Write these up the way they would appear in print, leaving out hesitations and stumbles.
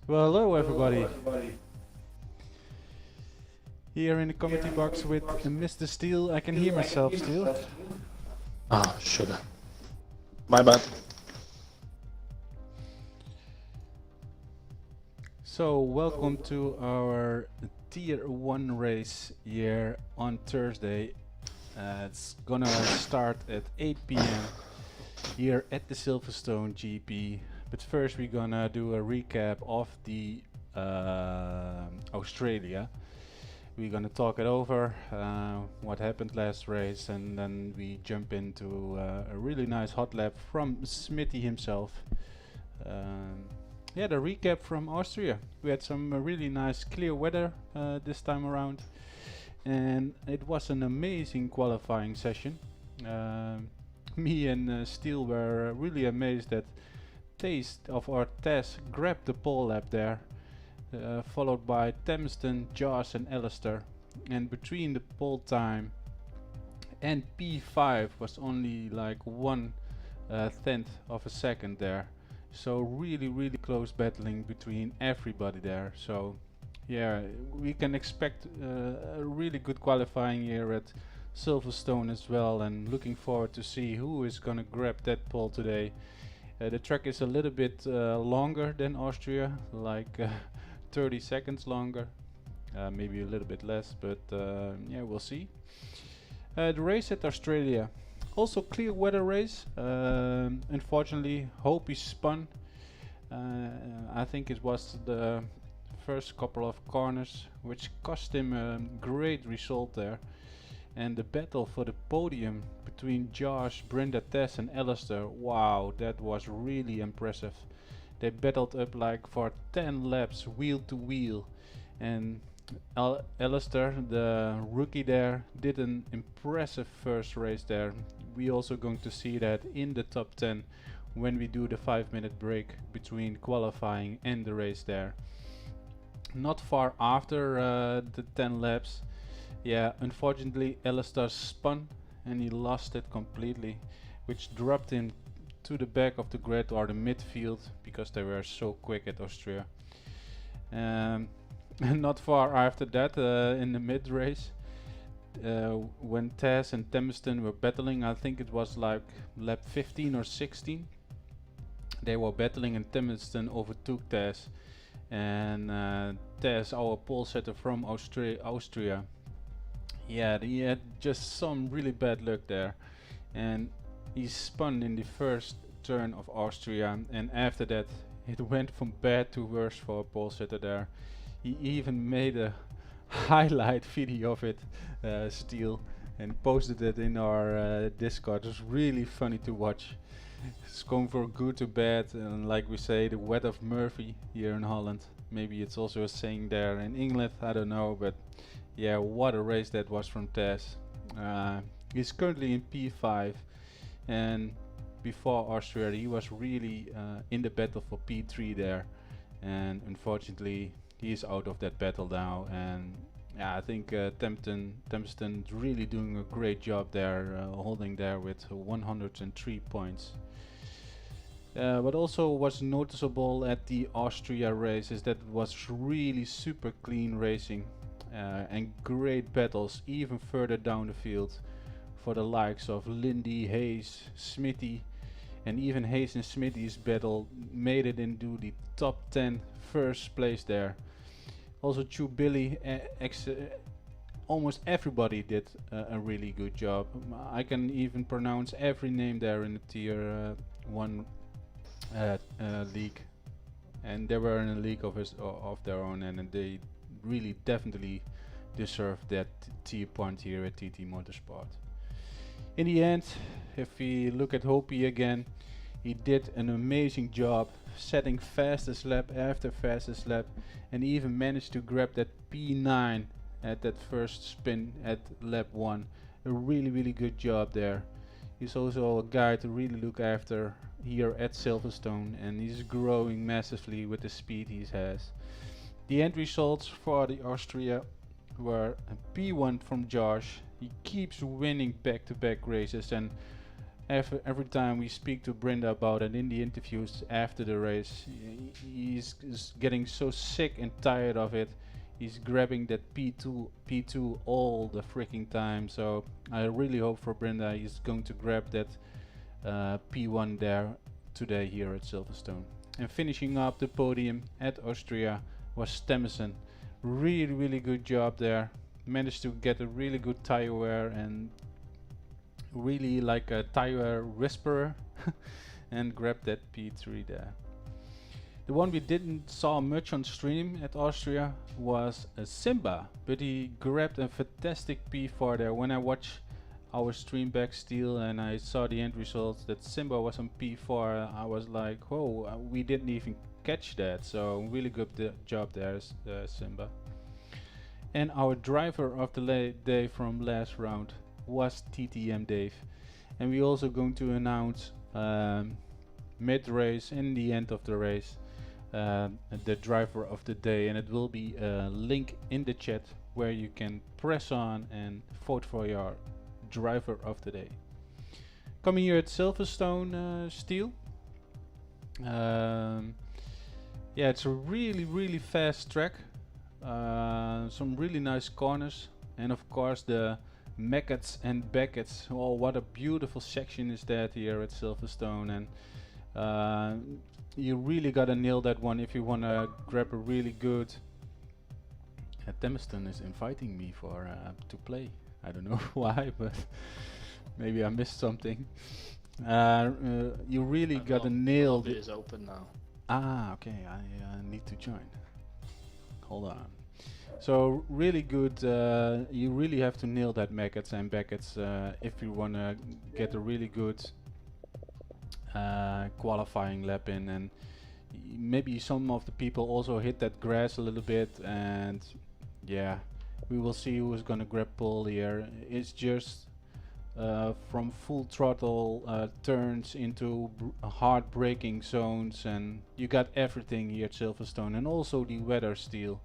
Well, hello everybody. Here in the commentary box with Mr. Steele. I can hear myself still. Ah, sugar. My bad. So, welcome to our Tier 1 race here on Thursday. It's gonna start at 8 p.m. here at the Silverstone GP. But first, we're gonna do a recap of the Australia. We're gonna talk it over, what happened last race, and then we jump into a really nice hot lap from Smitty himself. Yeah, the recap from Austria. We had some really nice clear weather this time around, and it was an amazing qualifying session. Me and Steele were really amazed that Taste of our Tess grabbed the pole lap there, followed by Thamston, Josh and Alistair. And between the pole time and P5 was only like one tenth of a second there. So really close battling between everybody there. So yeah, we can expect a really good qualifying here at Silverstone as well, and looking forward to see who is gonna grab that pole today. The track is a little bit longer than Austria, like 30 seconds longer, maybe a little bit less, but yeah, we'll see. The race at Australia, also clear weather race. Unfortunately, Hopi spun. I think it was the first couple of corners, which cost him a great result there. And the battle for the podium between Josh, Brenda, Tess and Alistair, wow, that was really impressive. They battled up like for 10 laps wheel to wheel, and Alistair, the rookie there, did an impressive first race there. We also going to see that in the top 10 when we do the 5-minute break between qualifying and the race there. Not far after the 10 laps, yeah, unfortunately Alistair spun and he lost it completely, which dropped him to the back of the grid or the midfield because they were so quick at Austria. And not far after that, in the mid race, when Tess and Thamston were battling, I think it was like lap 15 or 16, they were battling and Thamston overtook Tess. And Tess, our pole setter from Austria, yeah, he had just some really bad luck there, and he spun in the first turn of Austria, and after that it went from bad to worse for a pole sitter there. He even made a highlight video of it, Steele, and posted it in our Discord. It was really funny to watch. It's going for good to bad, and like we say, the wet of Murphy here in Holland. Maybe it's also a saying there in England, I don't know, but yeah, what a race that was from Tess. He's currently in P5, and before Austria he was really in the battle for P3 there, and unfortunately he's out of that battle now. And yeah, I think Thamston really doing a great job there, holding there with 103 points. What also was noticeable at the Austria race is that it was really super clean racing, and great battles even further down the field for the likes of Lindy, Hayes, Smitty, and even Hayes and Smitty's battle made it into the top 10 first place there. Also Billy, almost everybody did a really good job. I can even pronounce every name there in the tier 1 league, and they were in a league of their own, and they really definitely deserve that tier point here at TT Motorsport. In the end, if we look at Hopi again, he did an amazing job setting fastest lap after fastest lap, and he even managed to grab that P9 at that first spin at lap 1. A really good job there. He's also a guy to really look after here at Silverstone, and he's growing massively with the speed he has. The end results for the Austria were a P1 from Josh. He keeps winning back-to-back races, and every time we speak to Brenda about it in the interviews after the race, he's getting so sick and tired of it. He's grabbing that P2 all the freaking time. So I really hope for Brenda he's going to grab that P1 there today here at Silverstone. And finishing up the podium at Austria was Stemmerson. Really good job there. Managed to get a really good tire wear and really like a tire whisperer and grab that P3 there. The one we didn't saw much on stream at Austria was Simba, but he grabbed a fantastic P4 there. When I watched our stream back still and I saw the end results that Simba was on P4, I was like, oh, we didn't even catch that. So really good job there, Simba. And our driver of the day from last round was TTM Dave. And we also going to announce mid-race and the end of the race the driver of the day, and it will be a link in the chat where you can press on and vote for your driver of the day. Coming here at Silverstone Steel. Yeah, it's a really fast track. Some really nice corners, and of course the Mackets and Beckets. Oh, what a beautiful section is that here at Silverstone, and you really gotta nail that one if you wanna grab a really good. Temiston is inviting me for to play. I don't know why, but maybe I missed something. You really gotta nail. The lobby is open now. Ah, okay. I need to join. Hold on. So really good. You really have to nail that Mackets and Beckets if you wanna get a really good qualifying lap in, and maybe some of the people also hit that grass a little bit, and yeah, we will see who is gonna grab pole here. It's just from full throttle turns into hard braking zones, and you got everything here at Silverstone, and also the weather steel.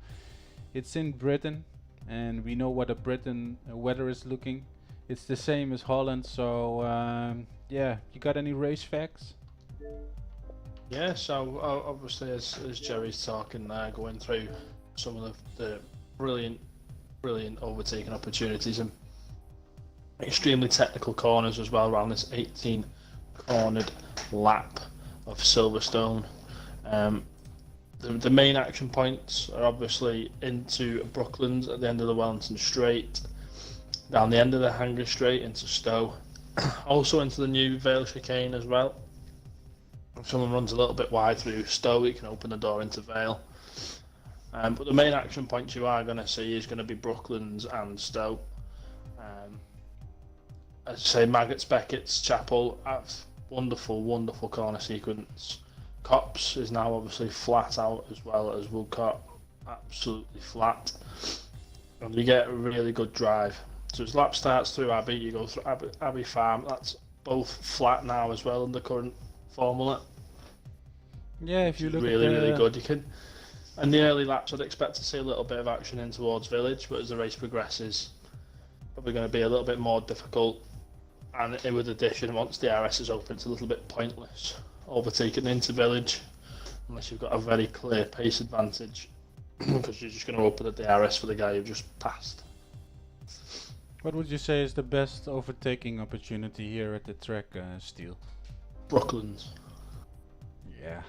It's in Britain, and we know what the Britain weather is looking. It's the same as Holland, so yeah, you got any race facts? Yeah, so obviously as Jerry's talking there, going through some of the brilliant overtaking opportunities and extremely technical corners as well around this 18 cornered lap of Silverstone. The main action points are obviously into Brooklands at the end of the Wellington Straight, down the end of the Hanger Straight into Stowe, also into the new Vale chicane as well. If someone runs a little bit wide through Stowe, you can open the door into Vale. But the main action points you are going to see is going to be Brooklands and Stowe. As I say, Maggots, Beckett's, Chapel, wonderful corner sequence. Cops is now obviously flat out as well as Woodcote, absolutely flat. And you get a really good drive. So as lap starts through Abbey, you go through Abbey Farm, that's both flat now as well in the current formula. Yeah, if you look really, at really good. You can, and the early laps, I'd expect to see a little bit of action in towards Village, but as the race progresses, probably going to be a little bit more difficult. And with addition, once the RS is open, it's a little bit pointless overtaking into Village, unless you've got a very clear pace advantage, because you're just going to open at the RS for the guy you've just passed. What would you say is the best overtaking opportunity here at the track, Steel? Brooklands. Yeah,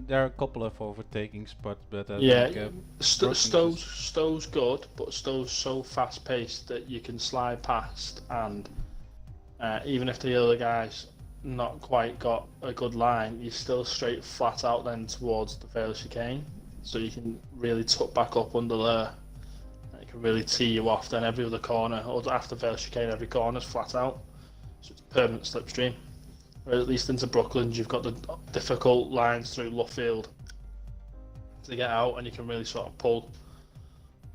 there are a couple of overtaking spots, but I yeah, think Stowe's good, but Stowe's so fast paced that you can slide past, and even if the other guy's not quite got a good line, you're still straight flat out then towards the Vale chicane, so you can really tuck back up under there. It can really tee you off. Then every other corner, or after Vale chicane, every corner's flat out, so it's a permanent slipstream. Or at least into Brooklands, you've got the difficult lines through Luffield to get out, and you can really sort of pull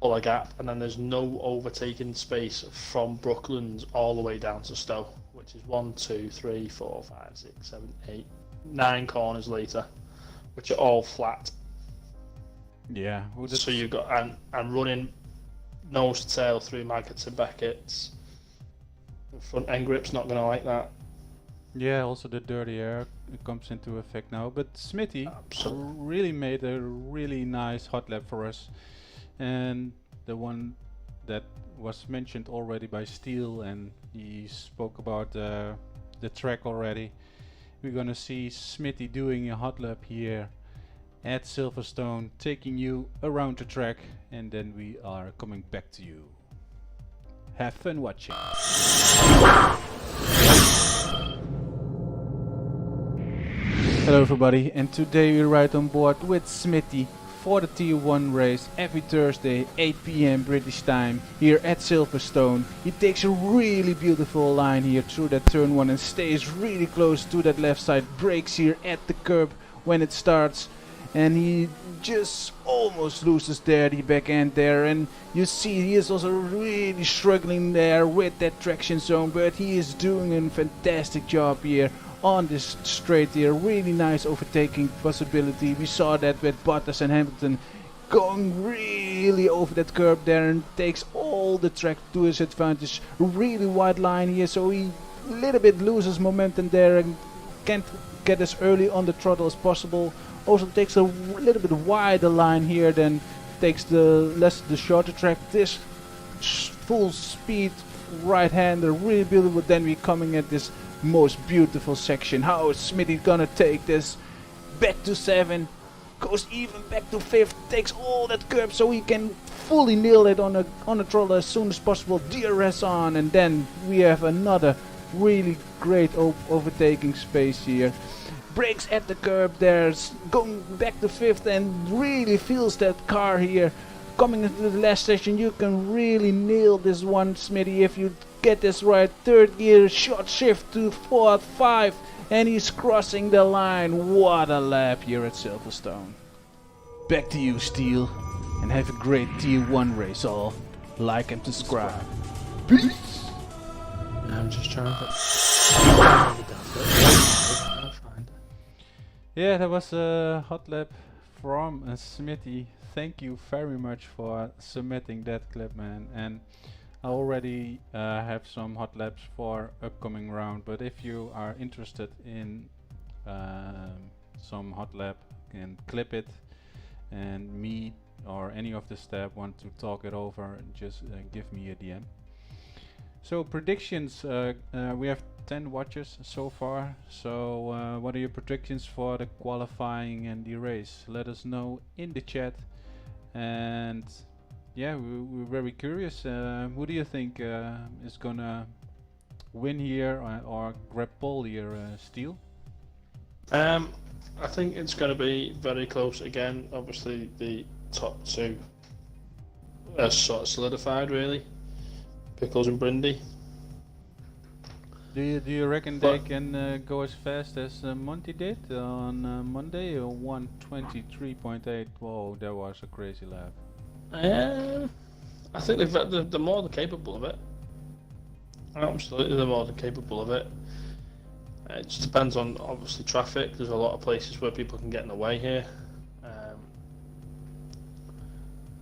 a gap. And then there's no overtaking space from Brooklands all the way down to Stowe, which is 1, 2, 3, 4, 5, 6, 7, 8, 9 corners later, which are all flat. Yeah. Well, so you've got and running nose to tail through Maggots and Beckett's. The front end grip's not going to like that. Yeah, also the dirty air comes into effect now. But Smithy Absolutely. really made a really nice hot lap for us, and the one that was mentioned already by Steele, and he spoke about the track already. We're gonna see Smithy doing a hot lap here at Silverstone, taking you around the track, and then we are coming back to you. Have fun watching. Hello everybody, and today we ride on board with Smithy for the Tier 1 race every Thursday 8 PM British time here at Silverstone. He takes a really beautiful line here through that turn 1 and stays really close to that left side, brakes here at the curb when it starts, and he just almost loses there the back end there, and you see he is also really struggling there with that traction zone, but he is doing a fantastic job here on this straight here. Really nice overtaking possibility. We saw that with Bottas and Hamilton going really over that curb there, and takes all the track to his advantage. Really wide line here, so he a little bit loses momentum there and can't get as early on the throttle as possible. Also takes a little bit wider line here, then takes the shorter track. This full speed right hander, really beautiful. Then we coming at this most beautiful section. How is Smithy gonna take this back to 7, goes even back to 5th, takes all that curb so he can fully nail it on a throttle as soon as possible. DRS on, and then we have another really great overtaking space here. Brakes at the curb there, going back to 5th, and really feels that car here. Coming into the last session, you can really nail this one, Smithy, if you get this right. 3rd gear, short shift to 4th, 5, and he's crossing the line. What a lap here at Silverstone. Back to you, Steele, and have a great Tier 1 race all. Like and subscribe. Peace! I'm just trying to... Yeah, that was a hot lap from Smithy. Thank you very much for submitting that clip, man. And I already have some hot laps for upcoming round, but if you are interested in some hot lap, can clip it, and me or any of the staff want to talk it over, just give me a DM. So predictions, we have 10 watches so far, so what are your predictions for the qualifying and the race? Let us know in the chat. And yeah, we're very curious. Who do you think is gonna win here or grab pole here, Steele? I think it's going to be very close again. Obviously, the top 2 are sort of solidified, really. Pickles and Brindy. Do you reckon they can go as fast as Monty did on Monday, or 1:23.8? Whoa, that was a crazy lap. I think they're more than capable of it. Absolutely, they're more than capable of it. It just depends on, obviously, traffic. There's a lot of places where people can get in the way here.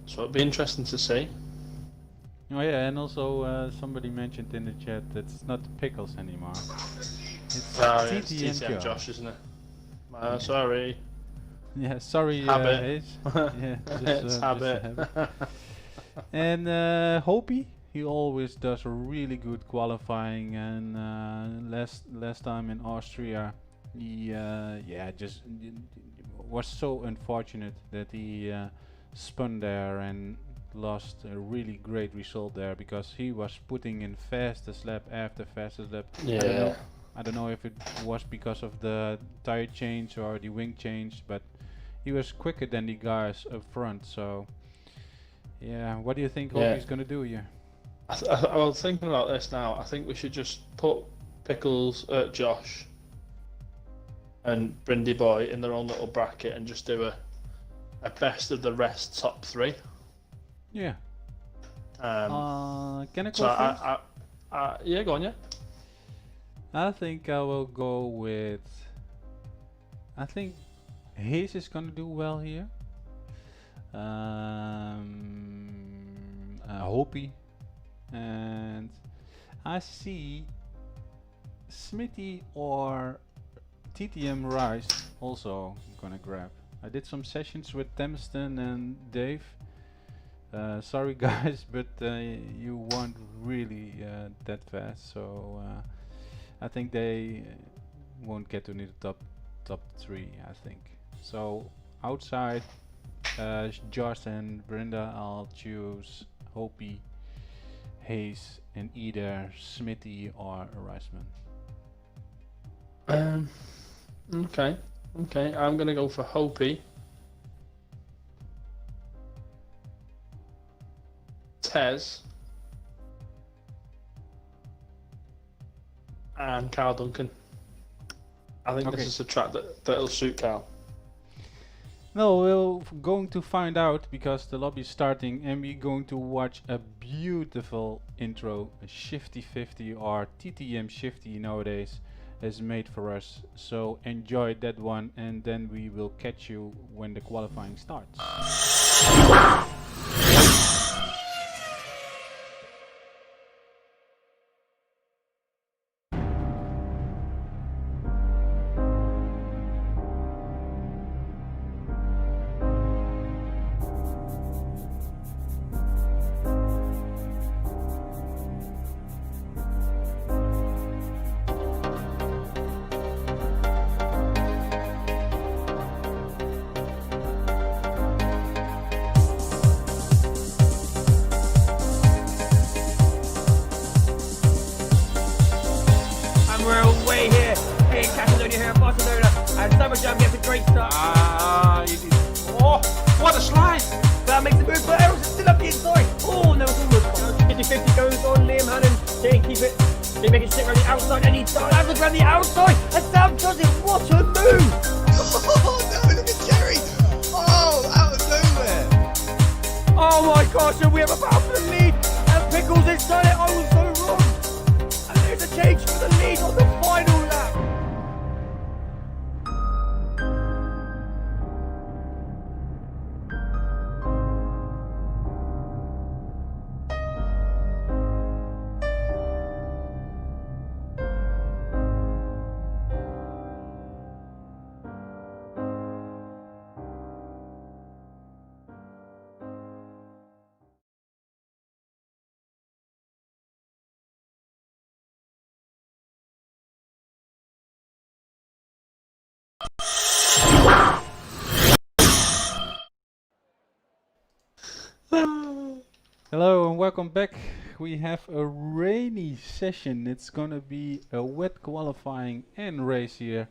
So it'll be interesting to see. Oh yeah, and also somebody mentioned in the chat that it's not Pickles anymore. It's TTM Josh, isn't it? Yeah. Sorry. Yeah, sorry, habit. Hayes. Yeah, It's habit. Just a habit. And Hopi, he always does a really good qualifying, and last time in Austria, he just was so unfortunate that he spun there and lost a really great result there, because he was putting in fastest lap after fastest lap. Yeah. I don't know if it was because of the tire change or the wing change, but he was quicker than the guys up front. So yeah, what do you think Hopi's gonna do here? I was thinking about this now. I think we should just put Pickles, Josh, and Brindy Boy in their own little bracket and just do a best of the rest top 3. Yeah. Can I go So first? yeah, go on, yeah. I think I will go with. I think Hayes is gonna do well here. Hopi, and I see Smithy or TTM Rice also gonna grab. I did some sessions with Temston and Dave. Sorry guys, but you weren't really that fast, so I think they won't get to the top 3, I think. So outside Josh and Brenda, I'll choose Hopi, Hayes, and either Smithy or Riceman. Okay. I'm gonna go for Hopi, Tez, and Carl Duncan. I think this is a track that'll suit Carl. No, we're going to find out because the lobby is starting and we're going to watch a beautiful intro, a Shifty 50 or TTM Shifty nowadays is made for us. So enjoy that one and then we will catch you when the qualifying starts. What a slide! That makes the move, but Errol's still up the inside. Oh, no, it's almost 50-50 goes on Liam Hannon. Didn't keep it. Didn't make it stick around the outside, and he has around the outside. And Sam does it. What a move! Oh no, look at Jerry! Oh, out of nowhere! Oh my gosh, and we have a battle for the lead. And Pickles has done it. I was so wrong. And there's a change for the lead on the final lap. Hello and welcome back. We have a rainy session. It's gonna be a wet qualifying and race here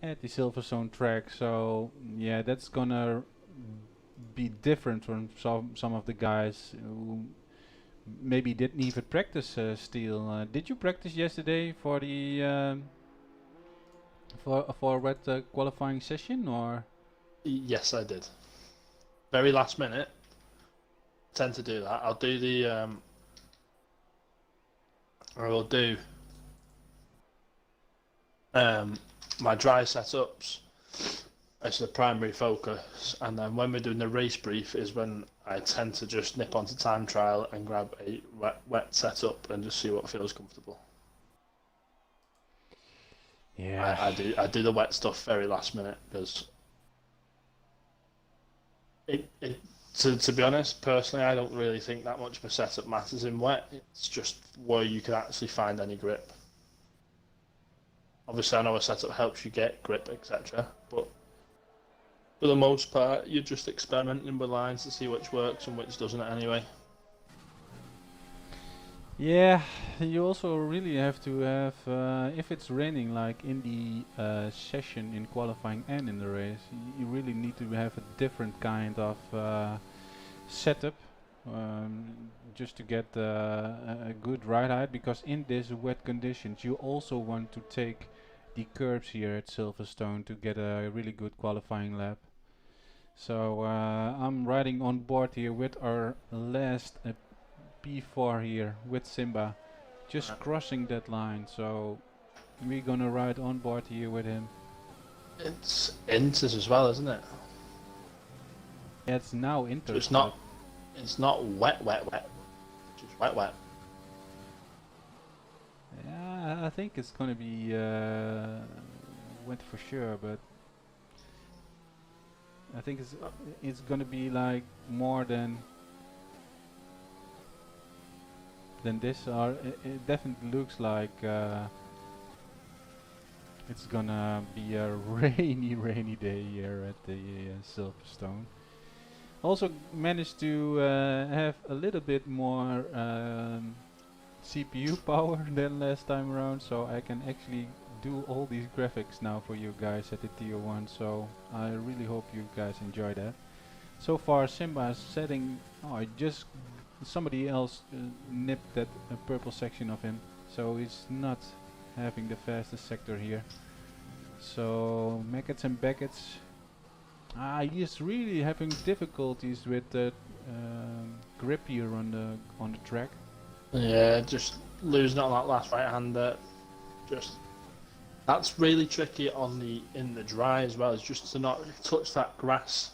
at the Silverstone track. So yeah, that's gonna be different from some of the guys who maybe didn't even practice still. Did you practice yesterday for the for a wet qualifying session or? Yes, I did. Very last minute. Tend to do that. I'll do the I will do my dry setups as the primary focus, and then when we're doing the race brief is when I tend to just nip onto time trial and grab a wet setup and just see what feels comfortable. Yeah, I do the wet stuff very last minute because to be honest, personally, I don't really think that much of a setup matters in wet. It's just where you can actually find any grip. Obviously, I know a setup helps you get grip, etc. But for the most part, you're just experimenting with lines to see which works and which doesn't anyway. yeah. You also really have to have, if it's raining, like in the session in qualifying and in the race, you really need to have a different kind of setup just to get a good ride height, because in these wet conditions you also want to take the curbs here at Silverstone to get a really good qualifying lap. So I'm riding on board here with our last P4 here with Simba, just crossing that line, so we're gonna ride on board here with him. It's Inters as well, isn't it? It's now Inter. So it's not wet, just wet. Yeah, I think it's gonna be wet for sure, but I think it's gonna be like more than this. Or it definitely looks like it's gonna be a rainy day here at the Silverstone. Also managed to have a little bit more CPU power than last time around, so I can actually do all these graphics now for you guys at the tier 1, so I really hope you guys enjoy that. So far Simba is setting, just somebody else nipped that purple section of him, so he's not having the fastest sector here. So Meckets and Beckett's, he's really having difficulties with the grip here on the track. Yeah, just losing on that last right hander. Just that's really tricky in the dry as well. Is just to not touch that grass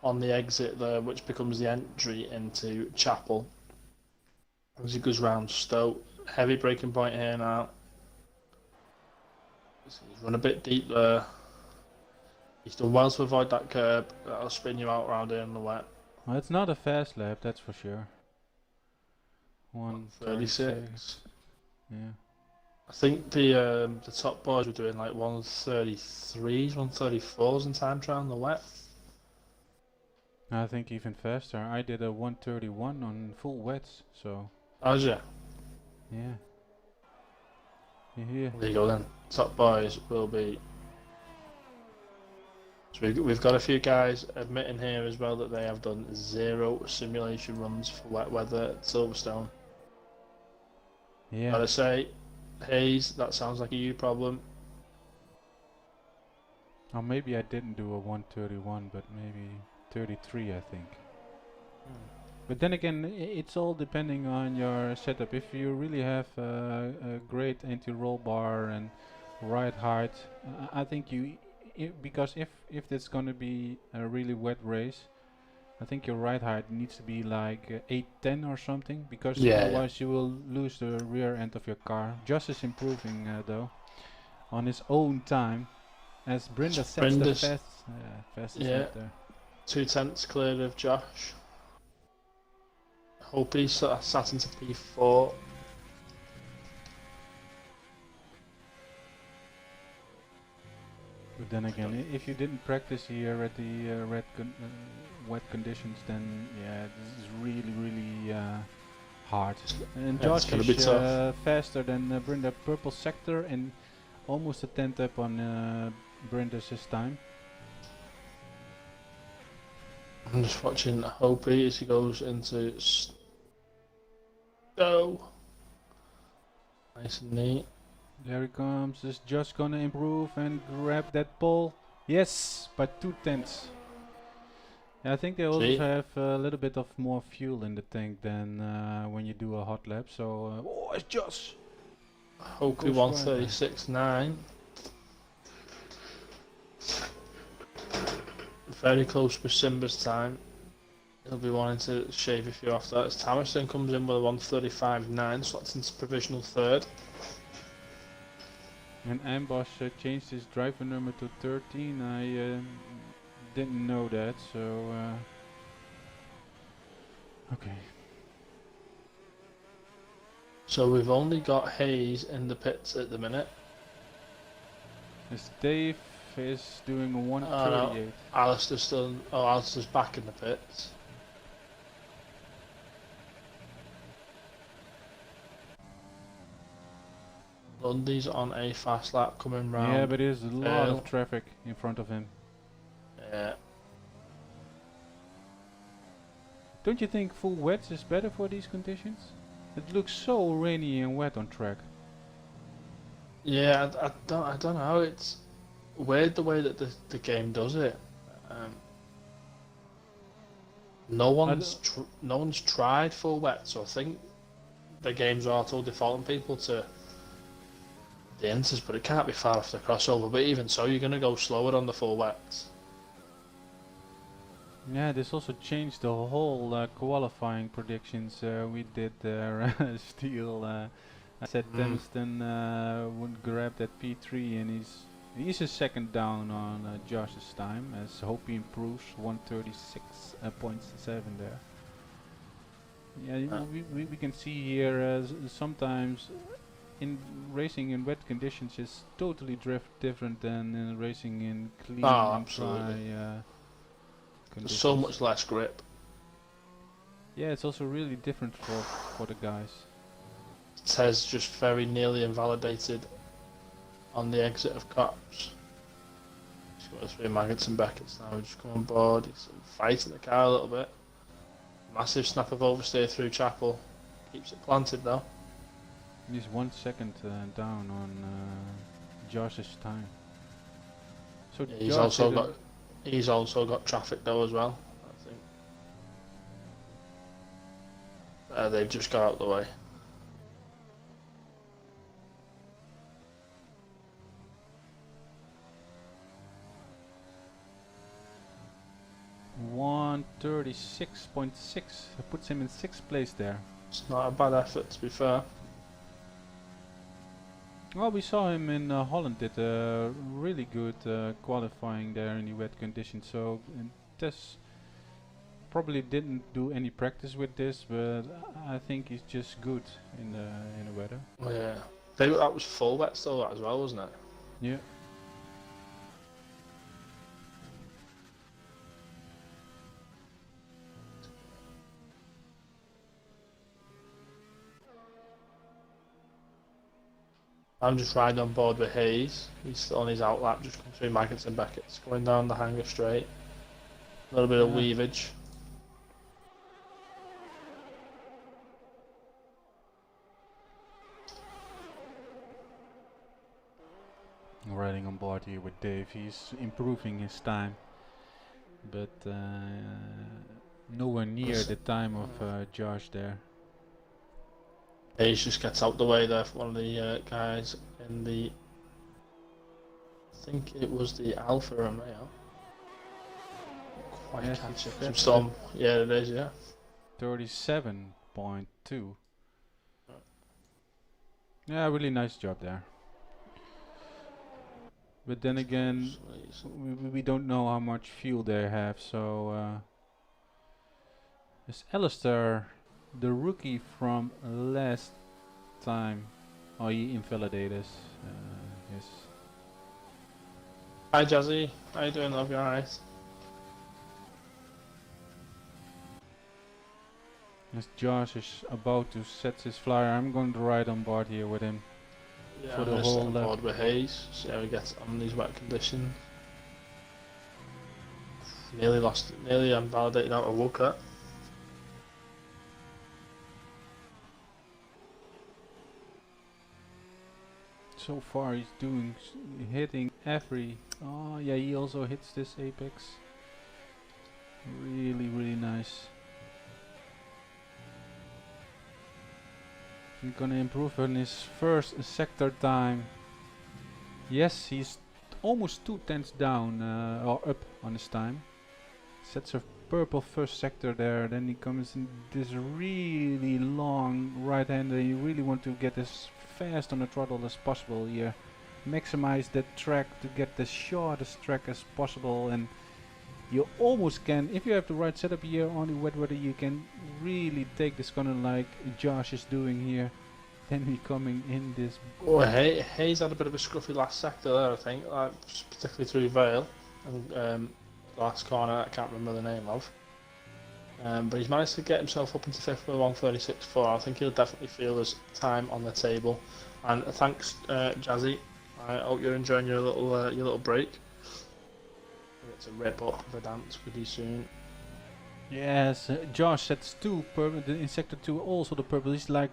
on the exit there, which becomes the entry into Chapel. As he goes round Stoke, heavy braking point here now. He's run a bit deep there. He's done well to avoid that curb. That'll spin you out round here in the wet. Well, it's not a fast lap, that's for sure. 1:36. Yeah. I think the top boys were doing like 1:33s, 1:34s in time trial in the wet. I think even faster. I did a 1:31 on full wets, so Oh, yeah. yeah. Yeah. There you go then. Top boys will be. So we've got a few guys admitting here as well that they have done 0 simulation runs for wet weather at Silverstone. Yeah. Gotta say, Hayes, that sounds like a you problem. Or maybe I didn't do a 1:31, but maybe 33, I think. But then again, it's all depending on your setup. If you really have a great anti-roll bar and ride hard, I think because if it's gonna be a really wet race, I think your ride height needs to be like 810 or something, because otherwise you will lose the rear end of your car. Josh is improving though on his own time, as Brenda sets the fastest lap there. 2/10 clear of Josh. Hope he sat into P4. But then again, if you didn't practice here at the wet conditions, then yeah, this is really hard. And Josh is faster than Brenda purple sector and almost a 10th up on Brenda's this time. I'm just watching Hopi as he goes into Stowe. Nice and neat. There he comes. Is Josh gonna improve and grab that pole? Yes, by 2/10. Yeah, I think they also have a little bit of more fuel in the tank than when you do a hot lap. So, oh, it's Josh. Hopi 1:36.9. Very close with Simba's time. He'll be wanting to shave a few off that. As Tamerson comes in with a 1:35.9, slots into provisional third. And Amboss changed his driver number to 13. I didn't know that, so okay. So we've only got Hayes in the pits at the minute. As Dave is doing a 1:38. Alistair's still. Oh, Alistair's back in the pits. Lundy's on a fast lap coming round. Yeah, but there's a lot of traffic in front of him. Yeah. Don't you think full wets is better for these conditions? It looks so rainy and wet on track. Yeah, I don't know. It's weird the way that the game does it. No one's tried full wet, so I think the game's auto defaulting people to the enters, but it can't be far off the crossover. But even so, you're gonna go slower on the full wets. Yeah, this also changed the whole qualifying predictions we did there. Steel I said Denniston would grab that P3, and he's a second down on Josh's time, as hope he improves 136.7 there. Yeah, we can see here sometimes in racing in wet conditions is totally different than racing in clean and dry There's conditions. so much less grip. Yeah, it's also really different for the guys. Tez just very nearly invalidated on the exit of Cops. Just got through Maggots and Beckett's now. Just come on board. He's fighting the car a little bit. Massive snap of oversteer through Chapel. Keeps it planted though. He's 1 second down on Josh's time. So Yeah, he's Josh also got traffic though as well, I think. They've just got out of the way. $136.6 puts him in 6th place there. It's not a bad effort, to be fair. Well, we saw him in Holland did really good qualifying there in the wet conditions. So Tess probably didn't do any practice with this, but I think he's just good in the weather. Oh, yeah, that was full wet still as well, wasn't it? Yeah. I'm just riding on board with Hayes. He's still on his outlap, just come through Maggots and Beckett's, going down the hanger straight. A little bit of weavage. Riding on board here with Dave, he's improving his time, but nowhere near the time of Josh there. Hayes just gets out the way there for one of the guys in the, I think it was the Alpha Romeo. Quite Yes, catch it's it. Some, yeah, it is, yeah. 37.2. Yeah, really nice job there. But then again, we don't know how much fuel they have, so is Alistair the rookie from last time? Oh, he invalidated us. Yes. Hi Jazzy, how you doing, love? You alright? As Josh is about to set his flyer, I'm going to ride on board here with him. Yeah, For I'm the gonna sit whole on board with Hayes, see how he gets on these wet conditions. Nearly invalidated out of Woodcut. So far he's hitting every, oh yeah, he also hits this apex. Really nice. He's gonna improve on his first sector time. Yes, he's almost 2/10 down or up on his time. Sets a purple first sector there, then he comes in this really long right hander. You really want to get as fast on the throttle as possible here. Maximize that track to get the shortest track as possible, and you almost can, if you have the right setup here on the wet weather, you can really take this corner like Josh is doing here. Then we coming in this. Oh, Hayes had a bit of a scruffy last sector there, I think, particularly through Vale and last corner I can't remember the name of. But he's managed to get himself up into 5th with 136.4. I think he'll definitely feel his time on the table. And thanks, Jazzy. I hope you're enjoying your little break. It's a rip up of a dance with you soon. Yes, Josh sets 2 purple in sector 2. Also the purple. He's like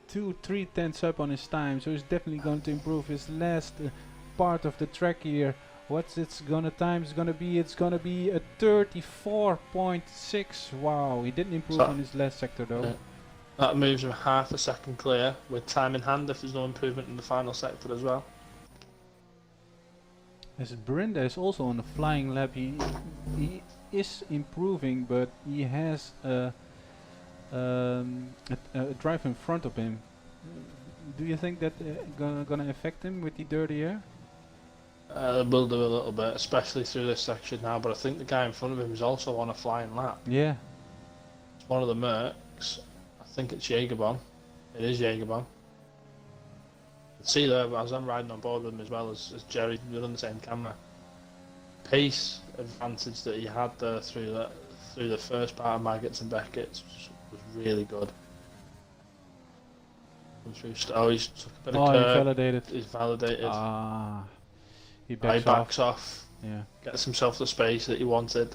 2-3 tenths up on his time, so he's definitely going to improve his last part of the track here. What's its time is gonna be? It's gonna be a 34.6. Wow, he didn't improve on his last sector though. Yeah. That moves him half a second clear with time in hand if there's no improvement in the final sector as well. As Brenda is also on the flying lap, he is improving, but he has a drive in front of him. Do you think that gonna affect him with the dirty air? Will do a little bit, especially through this section now. But I think the guy in front of him is also on a flying lap. Yeah. It's one of the Mercs. I think it's Jägerbomb. It is Jägerbomb. See there, as I'm riding on board with him as well as Jerry, we're on the same camera. Pace advantage that he had there through the first part of Maggots and Beckett's was really good. Oh, he's took a bit of He curb. validated. He's validated. He He backs backs off. off. Yeah. Gets himself the space that he wanted.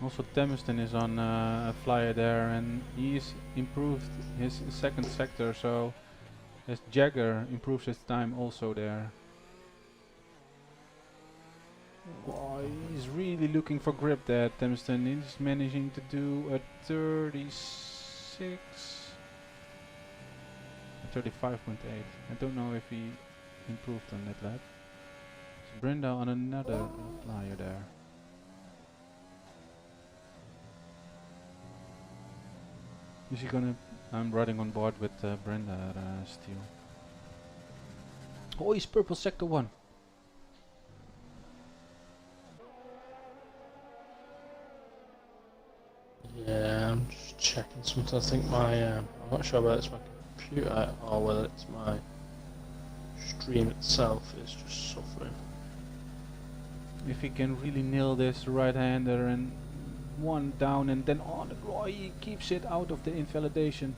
Also, Temeston is on a flyer there, and he's improved his second sector. So, as Jagger improves his time also there. Oh, he's really looking for grip there, Temeston. He's managing to do a 36, 35.8. I don't know if he improved on that lap. So Brenda on another flyer there. Is he gonna? I'm riding on board with Brenda still. Oh, he's purple sector 1. Yeah, I'm just checking something. I think I'm not sure whether it's my computer or whether it's my stream itself is just suffering. If he can really nail this right-hander and one down and then on the ground, he keeps it out of the invalidation.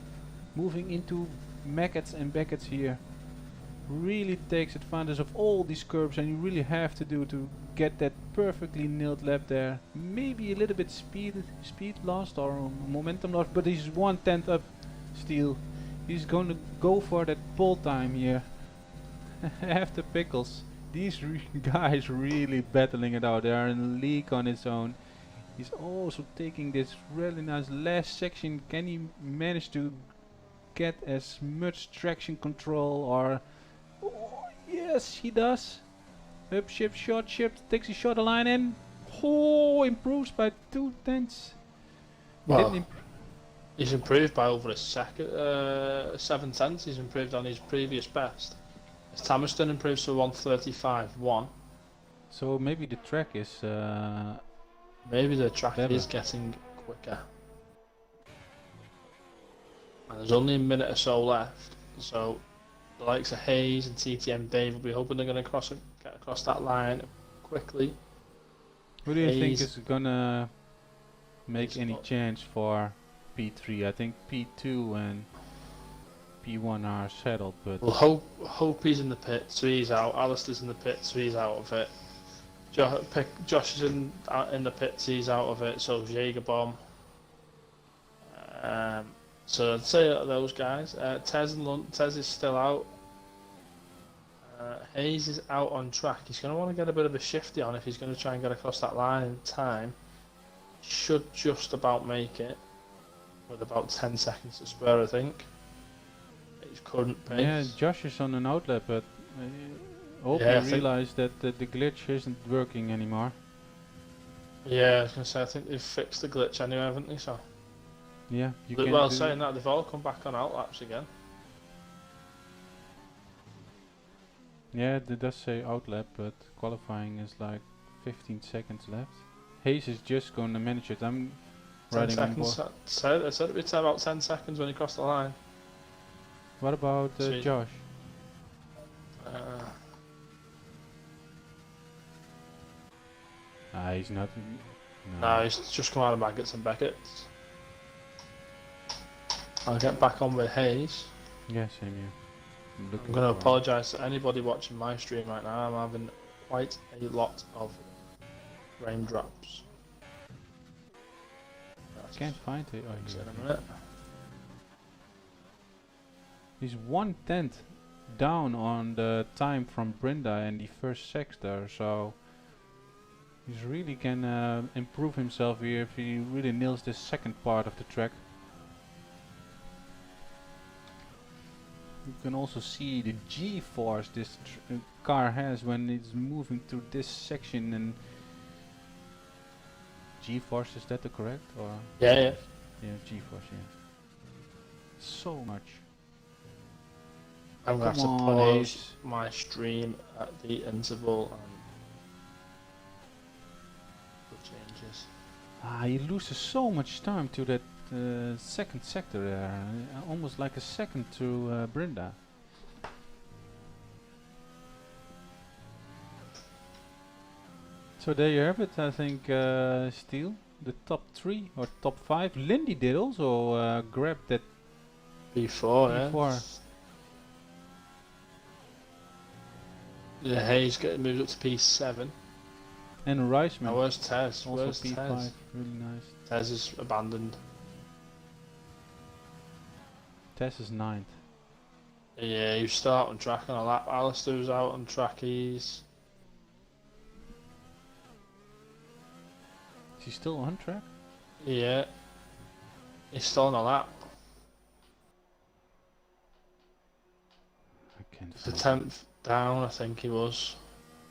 Moving into Maggots and Beckett's here. Really takes advantage of all these curbs, and you really have to do to get that perfectly nailed lap there. Maybe a little bit speed lost or momentum lost, but he's 1/10 up still. He's going to go for that pole time here. After Pickles. These guys really battling it out. They are in a league on its own. He's also taking this really nice last section. Can he manage to get as much traction control or... Oh, yes, he does. Up shift, short shift, takes his shorter line in. Oh, improves by 2/10. Well, he's improved by over a second, 7/10. He's improved on his previous best. Tameston improves to 1:35.1. So maybe the track is Maybe the track better. is getting quicker. And there's only a minute or so left, so the likes of Hayes and TTM Dave will be hoping they're going to get across that line quickly. Who do you think Hayes is gonna make is any not- change for P3? I think P2 and P1 are settled, but Well, hope he's in the pit, so he's out. Alistair's in the pit, so he's out of it. Josh is in the pit, so he's out of it. So is Jägerbomb. So I'd say those guys. Tez is still out. Hayes is out on track. He's going to want to get a bit of a shifty on if he's going to try and get across that line in time. Should just about make it with about 10 seconds to spare, I think. His current pace. yeah, Josh is on an outlap, but hope Yeah, I you think- realize that the glitch isn't working anymore. Yeah, I was going to say, I think they've fixed the glitch anyway, haven't they? So, Yeah, you But can well, do saying that, they've all come back on outlaps again. Yeah, it does say outlap, but qualifying is like 15 seconds left. Hayes is just going to manage it. I'm 10 riding on seconds. board. I said it'd be about 10 seconds when he crossed the line. What about Sweet. Josh? He's not. No, he's just come out of Maggots and Beckett's. I'll get back on with Hayes. Yeah, same here. I'm Looking going to for- apologise to anybody watching my stream right now. I'm having quite a lot of raindrops. Can't find it. Oh, Fix it here. in a minute. He's 1/10 down on the time from Brenda and the first sector, so he's really can improve himself here if he really nails this second part of the track. You can also see the G-force this car has when it's moving through this section. And G-force, is that the correct or? Yeah, yeah. Yeah, G-force, yeah. so much. I'm going to have Come to on, pause Ace. my stream at the interval and the changes. He loses so much time to that second sector there, almost like a second to Brenda. So there you have it, I think, Steel. The top 3 or top 5. Lindy did also grab that Before, P4. Yeah, Hayes moves up to P7. And Reisman. Now where's Tez? Also Where's P5. Tez? Really nice. Tez is abandoned. Tess is 9th. Yeah, you start on track on a lap. Alistair's out on track. He's Is he still on track? yeah. He's still on a lap. I can't The find 10th down, I think he was.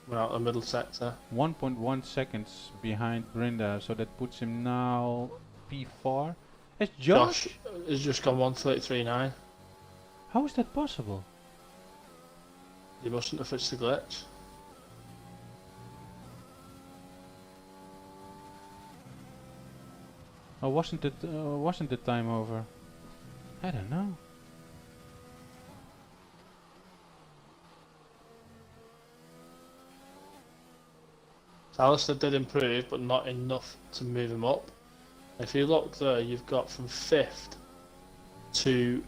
Went out the middle sector. 1.1 seconds behind Brenda, so that puts him now P4. It's Josh? Has just gone 1:33.9. How is that possible? He mustn't have fixed the glitch. Or wasn't the time over? I don't know. Alistair did improve, but not enough to move him up. If you look there, you've got from 5th to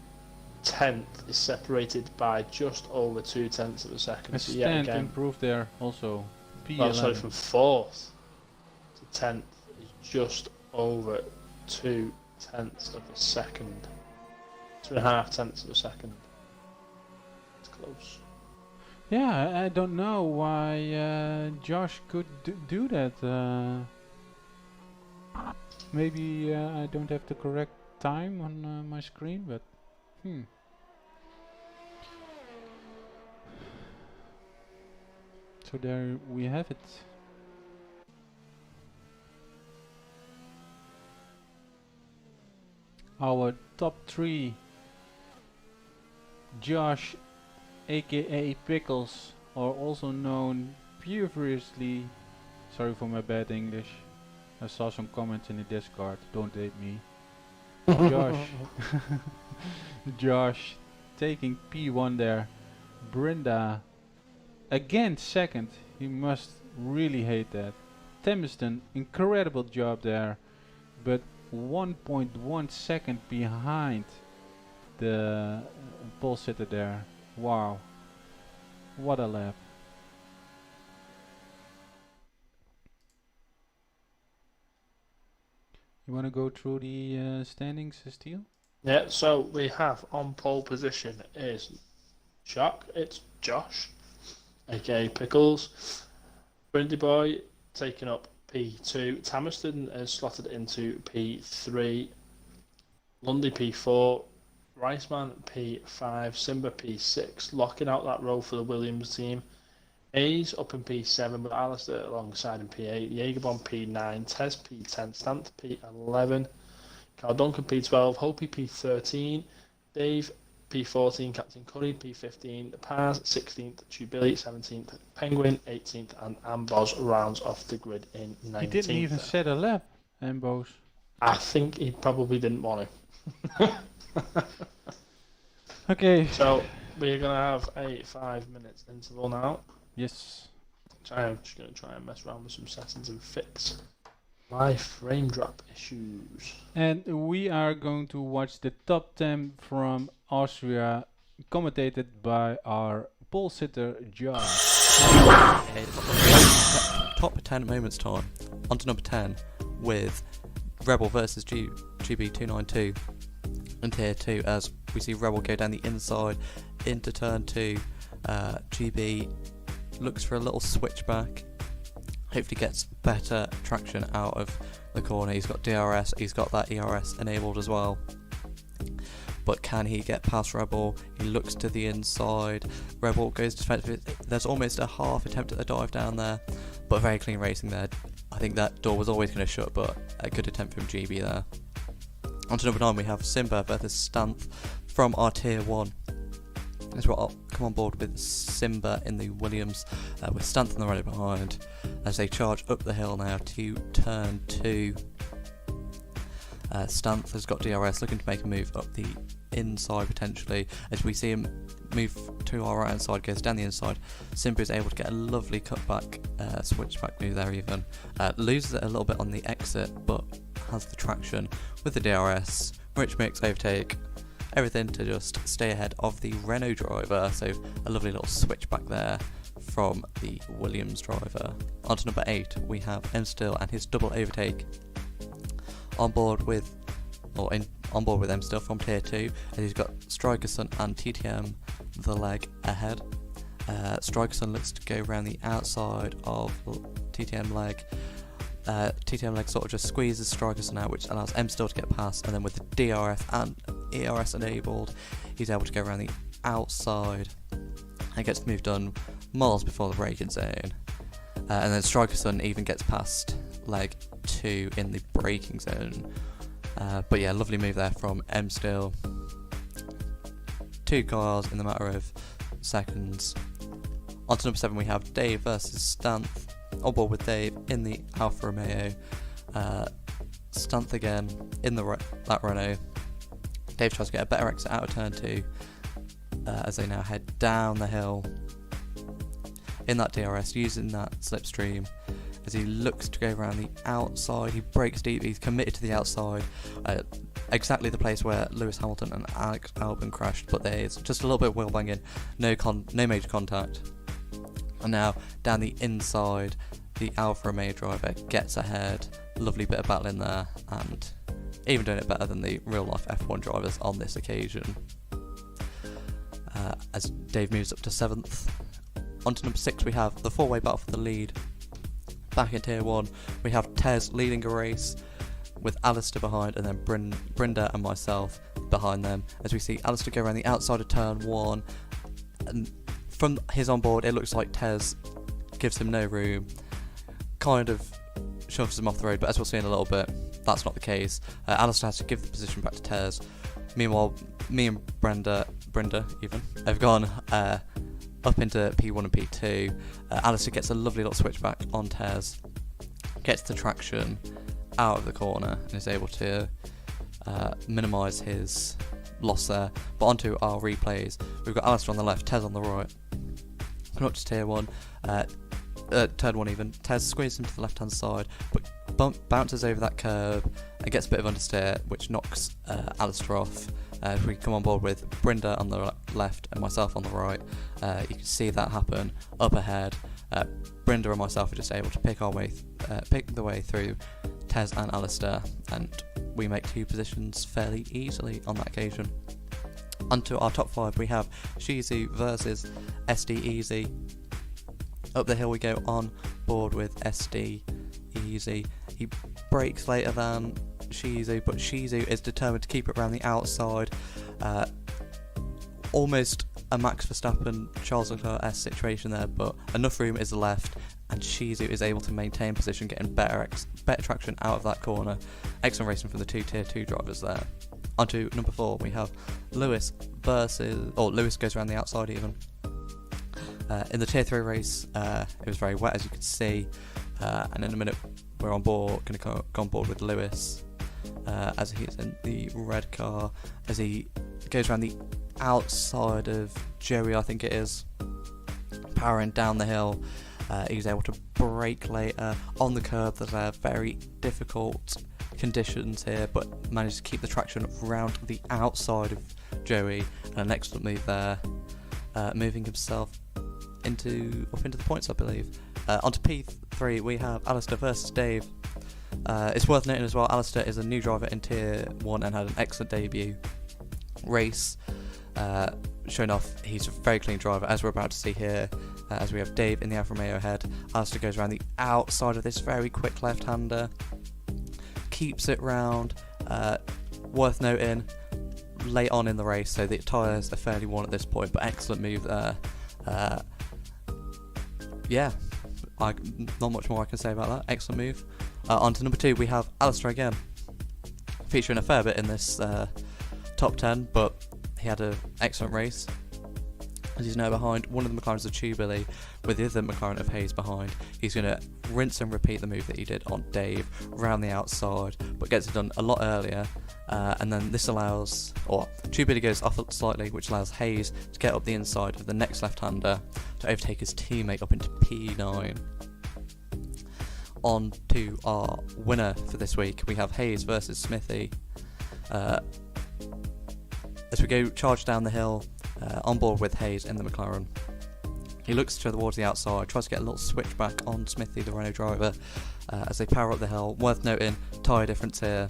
10th is separated by just over 0.2 of a second. A So yet stand again, improved there also. P11. oh, sorry, from 4th to 10th is just over 0.2 of a second. 2.5 of a second. It's close. Yeah, I don't know why Josh could do that. Maybe I don't have the correct time on my screen, but So there we have it. Our top 3: Josh, aka Pickles, or also known furiously. Sorry for my bad English. I saw some comments in the Discord. Don't hate me. Josh. Josh taking P1 there. Brenda again 2nd. He must really hate that. Temiston, incredible job there, but 1.1 second behind the pole sitter there. Wow, what a lap. You want to go through the standings, Steel? Yeah, so we have on pole position is it's Josh, aka Pickles. Brindy Boy taking up P2. Tamiston is slotted into P3. Lundy P4. Riceman P5. Simba P6. Locking out that row for the Williams team. A's up in P7 with Alistair alongside in P8. Jagerbomb P9. Tez P10. Stant P11. Carl Duncan P12. Hopi P13. Dave P14. Captain Curry P15. Paz 16th. Jubilee 17th. Penguin 18th. And Amboz rounds off the grid in 19th. He didn't even set a lap, Ambos. I think he probably didn't want to. Okay. So we're going to have a 5 minutes interval now. Yes. I'm just going to try and mess around with some settings and fix my frame drop issues. And we are going to watch the top 10 from Austria, commentated by our pole sitter, Josh. Top 10 moments time. On to number 10 with Rebel versus GB292 in tier 2, as we see Rebel go down the inside into turn 2. GB looks for a little switchback, hopefully gets better traction out of the corner. He's got DRS, he's got that ERS enabled as well. But can he get past Rebel? He looks to the inside. Rebel goes defensive. There's almost a half attempt at the dive down there, but very clean racing there. I think that door was always going to shut, but a good attempt from GB there. Onto number 9 we have Simba versus Stanth from our Tier 1. As well, come on board with Simba in the Williams, with Stanth in the running behind, as they charge up the hill now to turn 2. Stanth has got DRS looking to make a move up the inside potentially, as we see him move to our right hand side, goes down the inside. Simba is able to get a lovely cutback, switchback move there even. Loses it a little bit on the exit, but has the traction with the DRS. Rich mix overtake, everything to just stay ahead of the Renault driver, so a lovely little switchback there from the Williams driver. On to number 8 we have M Still and his double overtake. On board with M Still from Tier 2, as he's got Strikerson and TTM the leg ahead. Strikerson looks to go around the outside of TTM leg. TTM leg sort of just squeezes Strikerson out, which allows M Still to get past, and then with the DRS and ERS enabled, he's able to go around the outside and gets the move done miles before the braking zone. And then Strikerson even gets past leg 2 in the braking zone. But yeah, lovely move there from M Still. 2 cars in the matter of seconds. On to number 7 we have Dave versus Stanth. On board with Dave in the Alfa Romeo. Stanth again in that Renault. Dave tries to get a better exit out of turn 2 as they now head down the hill in that DRS, using that slipstream as he looks to go around the outside. He breaks deep, he's committed to the outside, exactly the place where Lewis Hamilton and Alex Albon crashed, but there's just a little bit of wheel banging, no major contact. And now down the inside, the Alfa Romeo driver gets ahead. Lovely bit of battling there, and even doing it better than the real life F1 drivers on this occasion. As Dave moves up to 7th. On to number 6 we have the 4-way battle for the lead. Back in Tier 1 we have Tez leading a race with Alistair behind, and then Brinda and myself behind them, as we see Alistair go around the outside of turn 1, and from his onboard it looks like Tez gives him no room, kind of shoves him off the road, but as we'll see in a little bit, that's not the case. Alistair has to give the position back to Tez. Meanwhile, me and Brinda even have gone up into P1 and P2. Alistair gets a lovely little switchback on Tez, gets the traction out of the corner, and is able to minimise his loss there. But onto our replays, we've got Alistair on the left, Tez on the right. Coming up to Tier 1, turn 1 even, Tez squeezes him to the left hand side, but bounces over that curb and gets a bit of understeer, which knocks Alistair off. If we come on board with Brinda on the left and myself on the right, you can see that happen up ahead. Brinda and myself are just able to pick the way through Tez and Alistair, and we make 2 positions fairly easily on that occasion. Onto our top 5, we have Shizu versus SD Easy. Up the hill we go on board with SD Easy. He brakes later than Shizu, but Shizu is determined to keep it around the outside. Almost a Max Verstappen, Charles Leclerc-esque situation there, but enough room is left, and Shizu is able to maintain position, getting better traction out of that corner. Excellent racing from the 2 Tier 2 drivers there. Onto number 4, we have Lewis Lewis goes around the outside even. In the Tier 3 race, it was very wet, as you can see, and in a minute we're going to go on board with Lewis, as he's in the red car, as he goes around the outside of Joey, I think it is, powering down the hill. He's able to brake later on the curb. There's very difficult conditions here, but managed to keep the traction around the outside of Joey, and an excellent move there, moving himself up into the points, I believe. Onto P3 we have Alistair versus Dave. It's worth noting as well, Alistair is a new driver in Tier 1 and had an excellent debut race, showing off he's a very clean driver, as we're about to see here, as we have Dave in the Alfa Romeo ahead. Alistair goes around the outside of this very quick left-hander, keeps it round. Worth noting, late on in the race, so the tyres are fairly worn at this point, but excellent move there. Not much more I can say about that. Excellent move. On to number 2, we have Alistair again. featuring a fair bit in this top 10, but he had an excellent race. As he's now behind one of the McLarens of Tubilly, with the other McLaren of Hayes behind. He's going to rinse and repeat the move that he did on Dave, round the outside, but gets it done a lot earlier. And then this allows, or Tubilly goes off slightly, which allows Hayes to get up the inside of the next left-hander to overtake his teammate up into P9. On to our winner for this week, we have Hayes versus Smithy. As we go charge down the hill, on board with Hayes in the McLaren. He looks towards the outside, tries to get a little switchback on Smithy, the Renault driver, as they power up the hill. Worth noting, tyre difference here.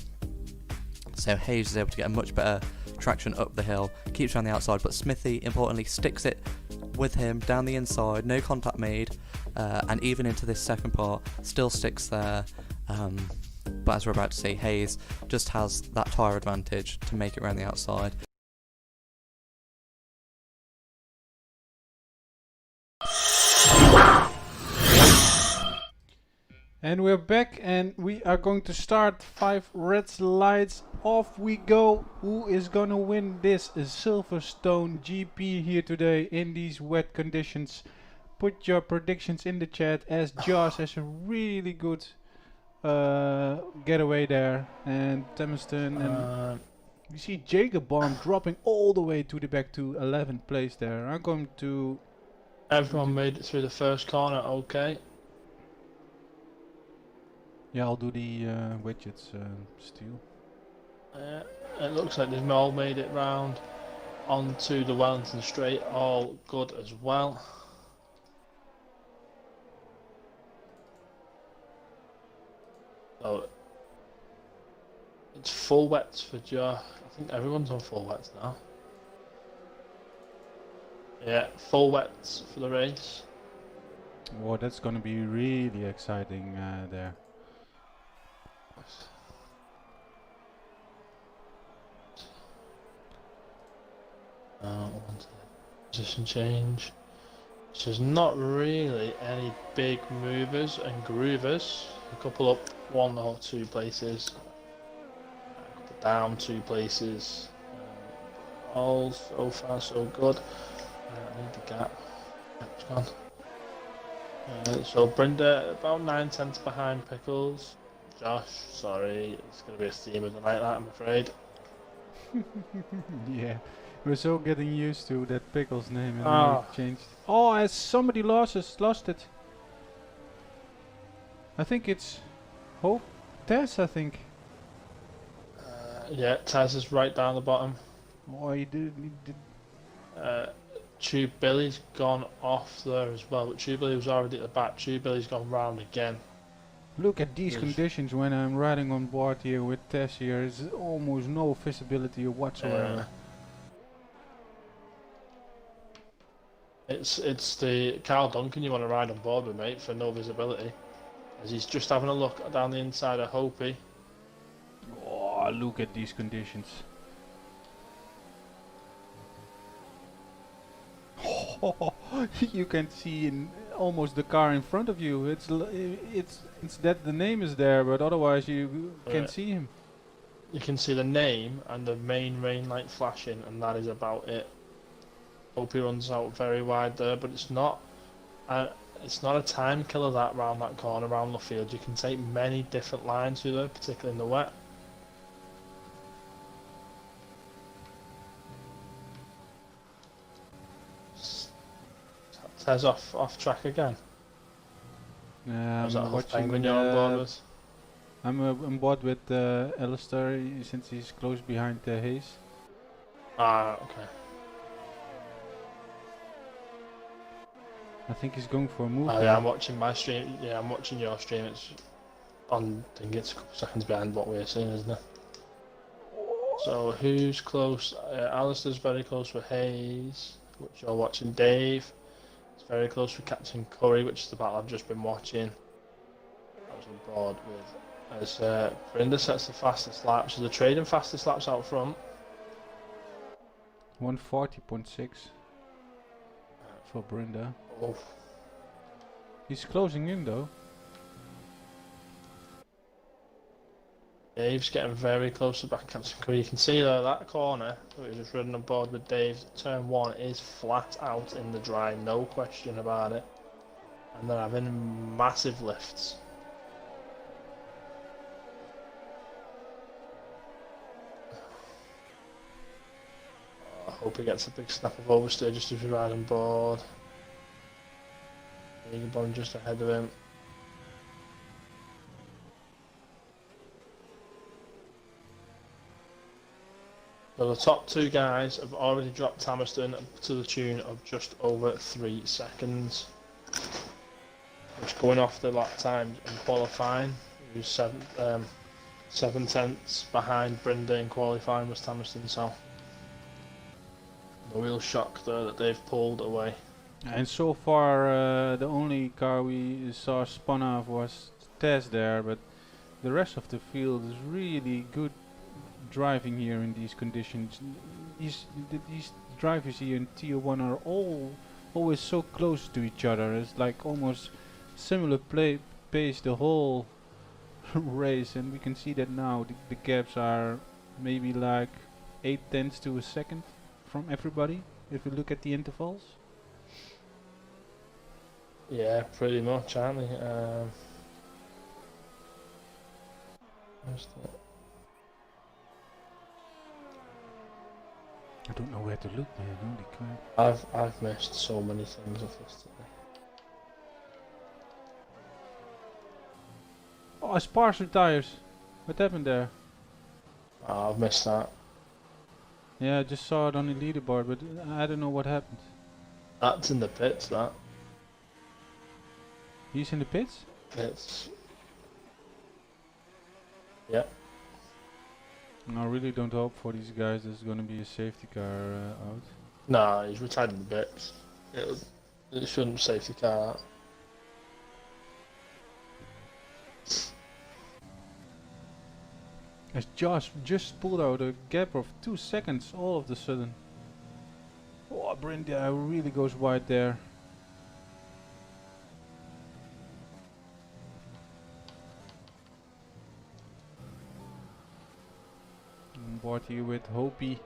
So Hayes is able to get a much better traction up the hill, keeps around the outside, but Smithy, importantly, sticks it with him down the inside, no contact made, and even into this second part, still sticks there. But as we're about to see, Hayes just has that tyre advantage to make it around the outside. And we're back, and we are going to start 5 red lights. Off we go. Who is gonna win this Silverstone GP here today in these wet conditions? Put your predictions in the chat, as Josh has a really good getaway there, and Temiston, and you see Jacob Bond dropping all the way to the back to 11th place there. I'm going to... Everyone made it through the first corner, okay. Yeah, I'll do the widgets still. It looks like they've all made it round onto the Wellington Straight, all good as well. So it's full wets for Joe. I think everyone's on full wets now. Yeah, full wets for the race. Oh, that's gonna be really exciting there. Position change. So there's not really any big movers and groovers. A couple up 1 or 2 places. A couple down 2 places. All so far so good. I need the gap. It's gone. So Brenda about 9/10 behind Pickles. Josh, sorry, it's going to be a steamer like that, I'm afraid. Yeah, we're so getting used to that Pickles name, and we changed. Oh, as somebody lost it. I think it's Hope Tess, I think. Yeah, Taz is right down the bottom. Oh, he did. Tube Billy's gone off there as well, but Tube Billy was already at the back. Tube Billy's gone round again. Look at these conditions when I'm riding on board here with Tess here. There's almost no visibility whatsoever. It's the Carl Duncan you want to ride on board with, mate, for no visibility. As he's just having a look down the inside of Hopi. Oh, look at these conditions. You can see almost the car in front of you. It's that the name is there, but otherwise you can't see him. You can see the name and the main rain light flashing, and that is about it. Hope he runs out very wide there, but it's not a time killer that round that corner, around the field. You can take many different lines through there, particularly in the wet. Says off track again. I'm watching. I'm on board with Alistair since he's close behind Hayes. Ah, okay. I think he's going for a move. Yeah, I'm watching my stream. Yeah, I'm watching your stream. It's on. I think it's a couple seconds behind what we're seeing, isn't it? So who's close? Alistair's very close with Hayes, which you're watching. Dave. It's very close with Captain Curry, which is the battle I've just been watching. I was on board with. As Brenda sets the fastest lap, so the trading fastest laps out front. 140.6 for Brenda. Oh. He's closing in though. Dave's getting very close to back catching. You can see though that corner that we just ridden aboard with Dave. Turn 1 is flat out in the dry, no question about it. And they're having massive lifts. I hope he gets a big snap of oversteer just as we ride on board. Bomb just ahead of him. So the top 2 guys have already dropped Hammerstone to the tune of just over 3 seconds. Just going off the lap times and qualifying, he was 7/10 behind Brindley in qualifying was Hammerstone, so a real shock there that they've pulled away. And so far, the only car we saw spun off was Tess there, but the rest of the field is really good driving here in these conditions. These drivers here in Tier 1 are always so close to each other. It's like almost similar pace the whole race, and we can see that now the gaps are maybe like 8/10 to a second from everybody if we look at the intervals. Yeah, pretty much, aren't they? Where's that? I don't know where to look, man. Holy crap! I've missed so many things of this today. Oh, Sparse tires. What happened there? Oh, I've missed that. Yeah, I just saw it on the leaderboard, but I don't know what happened. That's in the pits. That He's in the pits? it's. Yeah. I really don't hope for these guys there's gonna be a safety car out. Nah, he's retired in the pits. It shouldn't safety car out. As Josh just pulled out a gap of 2 seconds all of a sudden. Oh, Brindia really goes wide there. On board here with Hopi.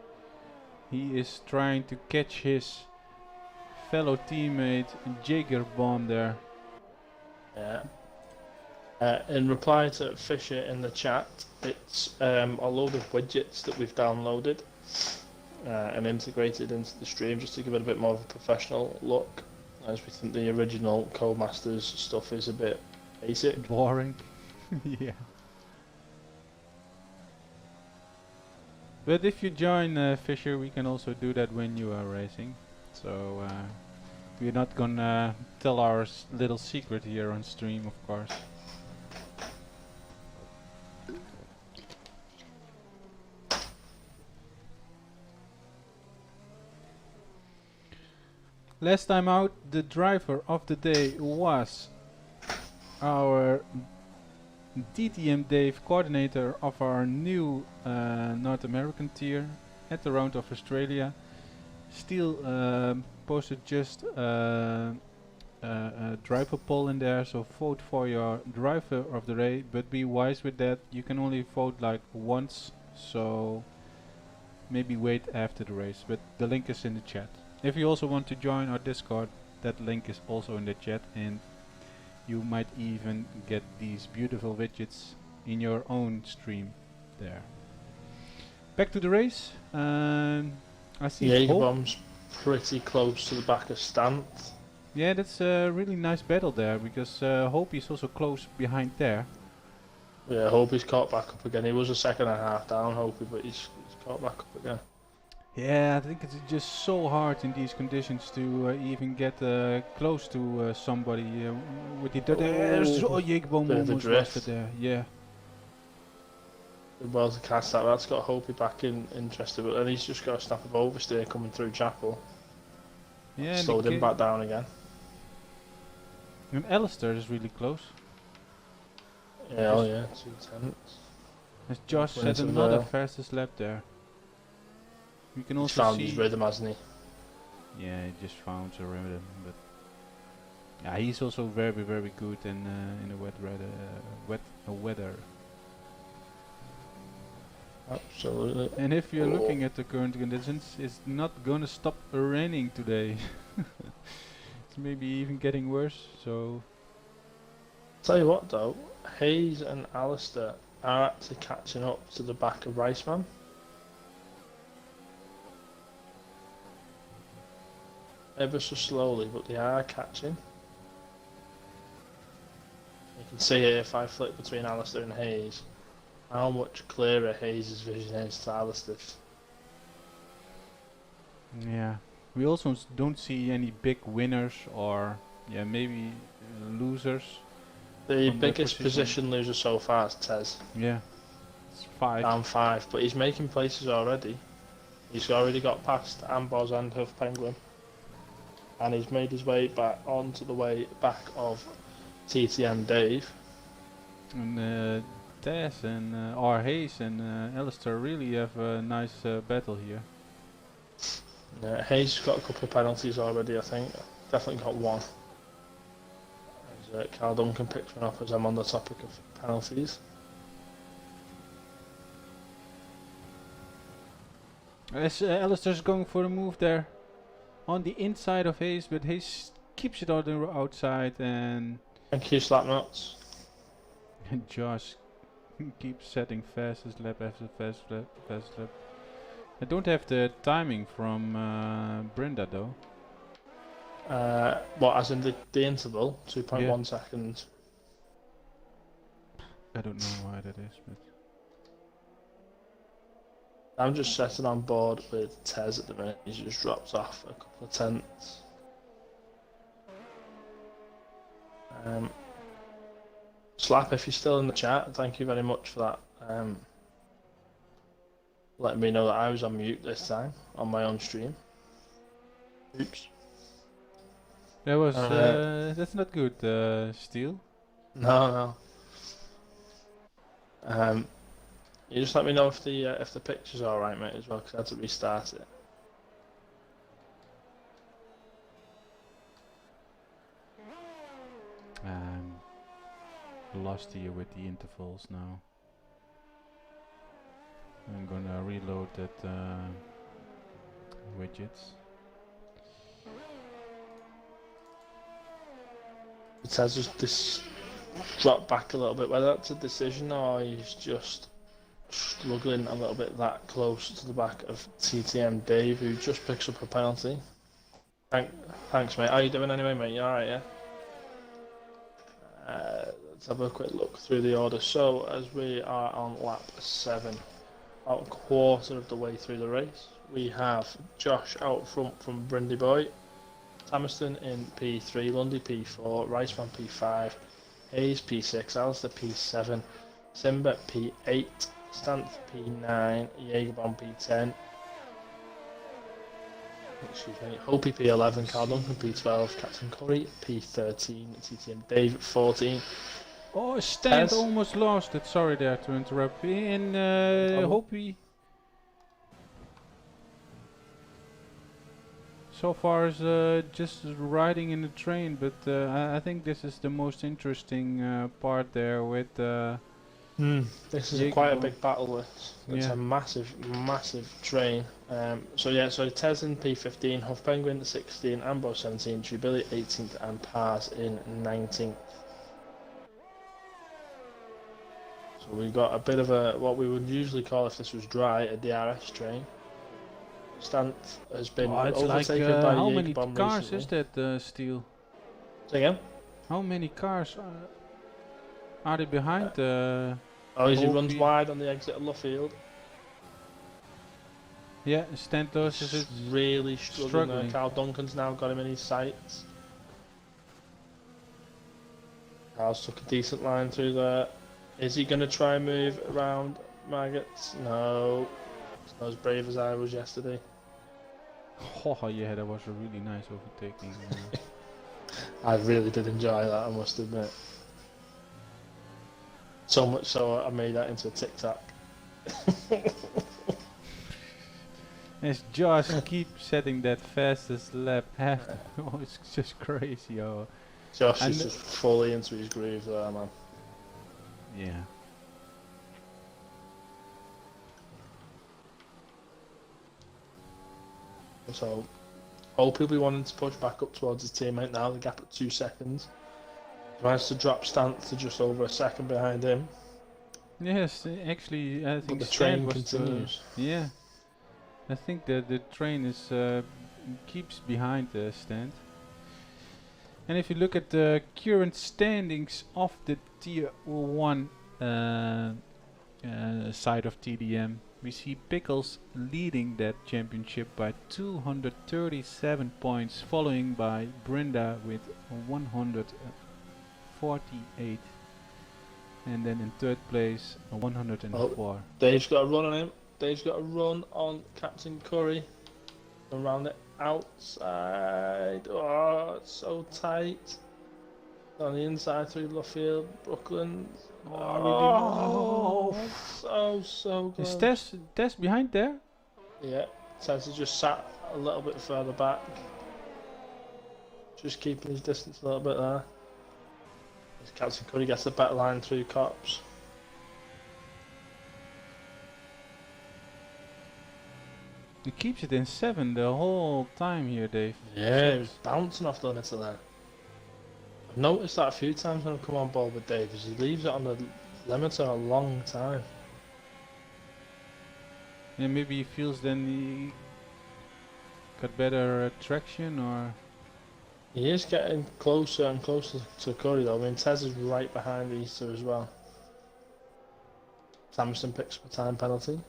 He is trying to catch his fellow teammate Jager Bomb there. Yeah. In reply to Fisher in the chat, it's a load of widgets that we've downloaded and integrated into the stream just to give it a bit more of a professional look, as we think the original Codemasters stuff is a bit basic. Boring. Yeah. But if you join Fisher, we can also do that when you are racing. So we're not gonna tell our little secret here on stream, of course. Last time out, the driver of the day was our TTM Dave, coordinator of our new North American tier at the round of Australia. Still posted just a driver poll in there, so vote for your driver of the day, but be wise with that. You can only vote like once, so maybe wait after the race, but the link is in the chat. If you also want to join our Discord, that link is also in the chat, and you might even get these beautiful widgets in your own stream there. Back to the race. I see Jagerbom's pretty close to the back of Stant. Yeah, that's a really nice battle there, because Hopi is also close behind there. Yeah, Hope's caught back up again. He was a second and a half down, Hope, but he's caught back up again. Yeah, I think it's just so hard in these conditions to even get close to somebody with the there's Jagerbom almost lost it there. Yeah. Well to catch that, that's got Hope back in interested, but then he's just got a snap of oversteer coming through Chapel. Yeah, Slowed him back down again. And Alistair is really close. Yeah, oh yeah, 2/10. As Josh said, another fastest lap there. We can also found see his rhythm, hasn't he? Yeah, he just found a rhythm, but yeah, he's also very, very good in the wet weather. Absolutely. And if you're looking at the current conditions, it's not gonna stop raining today. It's maybe even getting worse, so... Tell you what though, Hayes and Alistair are actually catching up to the back of Riceman. Ever so slowly, but they are catching. You can see here if I flick between Alistair and Hayes, how much clearer Hayes' vision is to Alistair's. Yeah. We also don't see any big winners or, yeah, maybe losers. The From the biggest position loser so far is Tez, Yeah. It's 5. down 5, but he's making places already. He's already got past Amboz and Huff Penguin. And he's made his way back onto the way back of TTM Dave. And Tess and or Hayes and Alistair really have a nice battle here. Hayes has got a couple of penalties already, I think. Definitely got one. As Carl Duncan picked one up as I'm on the topic of penalties. As Alistair's going for a move there on the inside of Hayes, but Hayes keeps it on the outside, and Thank you, Slapnuts. Josh keeps setting fastest lap after fast lap. I don't have the timing from Brenda though. What, as in the interval? 2.1 Yeah. seconds. I don't know why that is, but I'm just setting on board with Tez at the minute. He's just dropped off a couple of tenths. Slap, if you're still in the chat, thank you very much for that. Letting me know that I was on mute this time on my own stream. Oops. that was that's not good, Steel. No. You just let me know if the picture's all right, mate, as well, because I had to restart it. Lost here with the intervals now. I'm gonna reload that widgets. It says just this drop back a little bit. Whether that's a decision or he's just struggling a little bit that close to the back of TTM Dave, who just picks up a penalty. Thanks, mate. How you doing anyway, mate? You alright, yeah? Let's have a quick look through the order. So, as we are on lap 7, about a quarter of the way through the race, we have Josh out front from Brindy Boy, Tamiston in P3, Lundy P4, Riceman P5, Hayes P6, Alistair P7, Simba P8, Stanth P9, Jagerbomb P10, excuse me, Hopi P11, Carl Duncan P12, Captain Curry P13, TTM Dave 14. Oh, Stand Tess. almost lost it. Sorry there to interrupt. And Hopi so far is just riding in the train, but I think this is the most interesting part there with This is quite a big battle. It's Yeah. a massive train. So Tez in P15, Huff Penguin 16, Ambo 17, Jubilee 18th, and Pars in 19th. So we've got a bit of what we would usually call, if this was dry, a DRS train. Stant has been it's like overtaken by how many Jagerbomb cars recently. is that, Steel? Say again? How many cars are they behind? As he runs Hopi. wide on the exit of Luffield. Yeah, Stantos is He's really struggling. struggling. Carl Duncan's now got him in his sights. Carl's took a decent line through there. Is he going to try and move around Maggots? No. He's not as brave as I was yesterday. Oh yeah, that was a really nice overtaking. I really did enjoy that, I must admit. So much so I made that into a TikTok. As Josh keeps setting that fastest lap after. Oh, it's just crazy. Oh, Josh And is just fully into his groove there, man. yeah. So hope he'll be wanting to push back up towards his teammate now. The gap at 2 seconds. He managed to drop stance to just over a second behind him. Yes, actually, I think But the Stan train was continues. yeah, I think that the train is keeps behind the stand. And if you look at the current standings of the Tier 1 side of TDM, we see Pickles leading that championship by 237 points, following by Brenda with 148. And then in third place, 104. Dave's got a run on him. Dave's got a run on Captain Curry. Around it outside. Oh, it's so tight. On the inside through Luffield, Brooklyn. Oh, so good. Is Tess behind there? Yeah, Tess has just sat a little bit further back. Just keeping his distance a little bit there. As Captain Curry gets the back line through Cops. He keeps it in 7 the whole time here, Dave. Yeah, he was bouncing off the limiter there. I've noticed that a few times when I've come on board with Dave, is he leaves it on the limiter a long time. Yeah, maybe he feels then he got better traction, or He is getting closer and closer to Curry though. I mean, Tez is right behind Easter as well. Samson picks up a time penalty.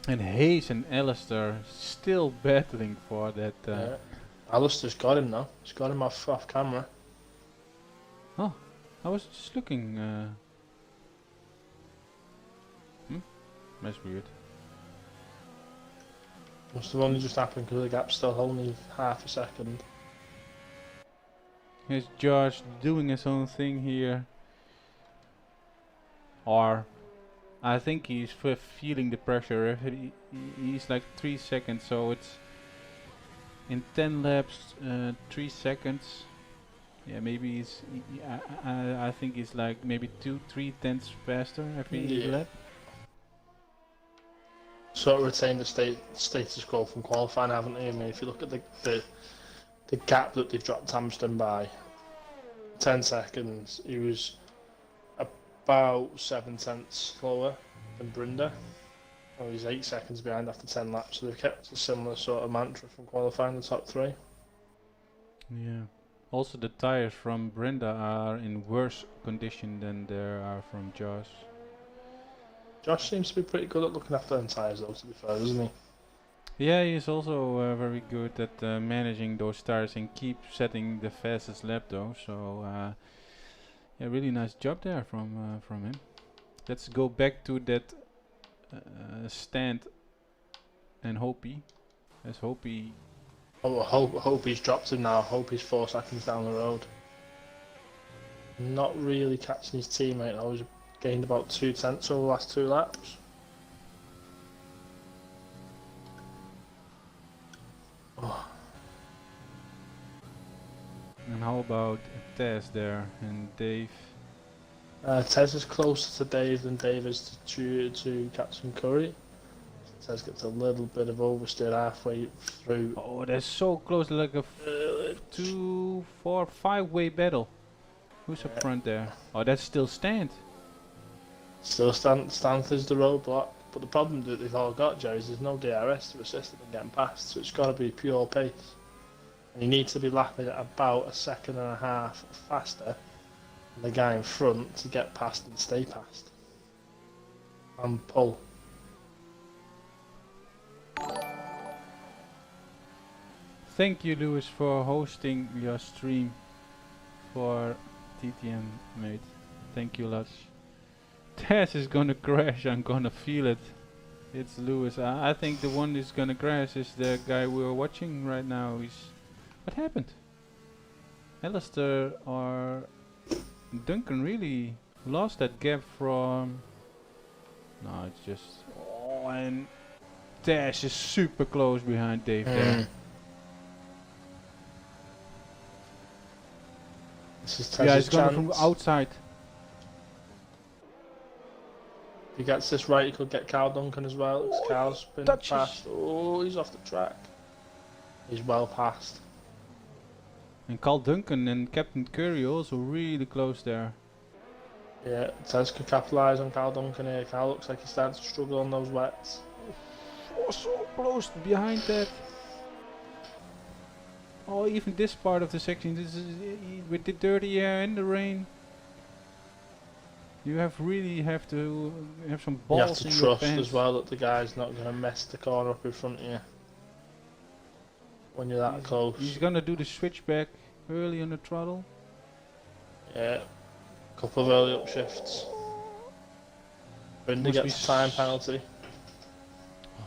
and Hayes and Alistair still battling for that. Yeah. Alistair's got him now. He's got him off camera. Oh, I was just looking. That's weird. Must have only just happened because the gap's still only half a second. Here's Josh doing his own thing here. Or I think he's feeling the pressure. He's like 3 seconds, so it's in 10 laps, 3 seconds. Yeah, maybe he's. I think he's like maybe 2-3 tenths faster every lap. Sort of retained the status quo from qualifying, haven't they? I mean, if you look at the gap that they've dropped Tamston by 10 seconds, he was about 7 tenths slower than Brinder. Oh, he's 8 seconds behind after 10 laps, so they've kept a similar sort of mantra from qualifying the top 3. Yeah. Also, the tires from Brenda are in worse condition than they are from Josh. Josh seems to be pretty good at looking after them tyres though, to be fair, isn't he? Yeah, he's also very good at managing those tires and keep setting the fastest lap though. So yeah, really nice job there from him. Let's go back to that stand and Hopi. As Hopi. Oh, hope he's dropped him now. Hope he's 4 seconds down the road. Not really catching his teammate. I was gained about 2 tenths over the last 2 laps. Oh. And how about Tess there and Dave? Tez is closer to Dave than Dave is to Captain Curry. Tez gets a little bit of oversteer halfway through. Oh, they're so close, like a 2, 4, 5-way battle. Who's up front there? Oh, that's still stand. Still stands as the roadblock, but the problem that they've all got, Jerry, is there's no DRS to assist them in getting past, so it's got to be pure pace. And you need to be lapping at about 1.5 seconds faster than the guy in front to get past and stay past. And pull. Thank you, Lewis, for hosting your stream for TTM, mate. Thank you, lots. Tess is gonna crash, I'm gonna feel it. It's Lewis. I think the one who's gonna crash is the guy we are watching right now. What happened? Alistair or Duncan really lost that gap from... No, it's just... Oh, and Tess is super close behind Dave there. This is Yeah, Tez's it's going chance. from outside. If he gets this right, he could get Carl Duncan as well. Carl's been touches. fast. Oh, he's off the track. He's well past. And Carl Duncan and Captain Curry also really close there. Yeah, Tez could capitalise on Carl Duncan here. Carl looks like he's starting to struggle on those wets. Oh, so close behind that. Oh, even this part of the section, this is with the dirty air and the rain. You really have to have some balls You have to in your trust pants. as well that the guy's not going to mess the corner up in front of you when you're that close. He's gonna do the switchback early on the throttle. Yeah, couple of early upshifts. Brenda Must gets be a time penalty.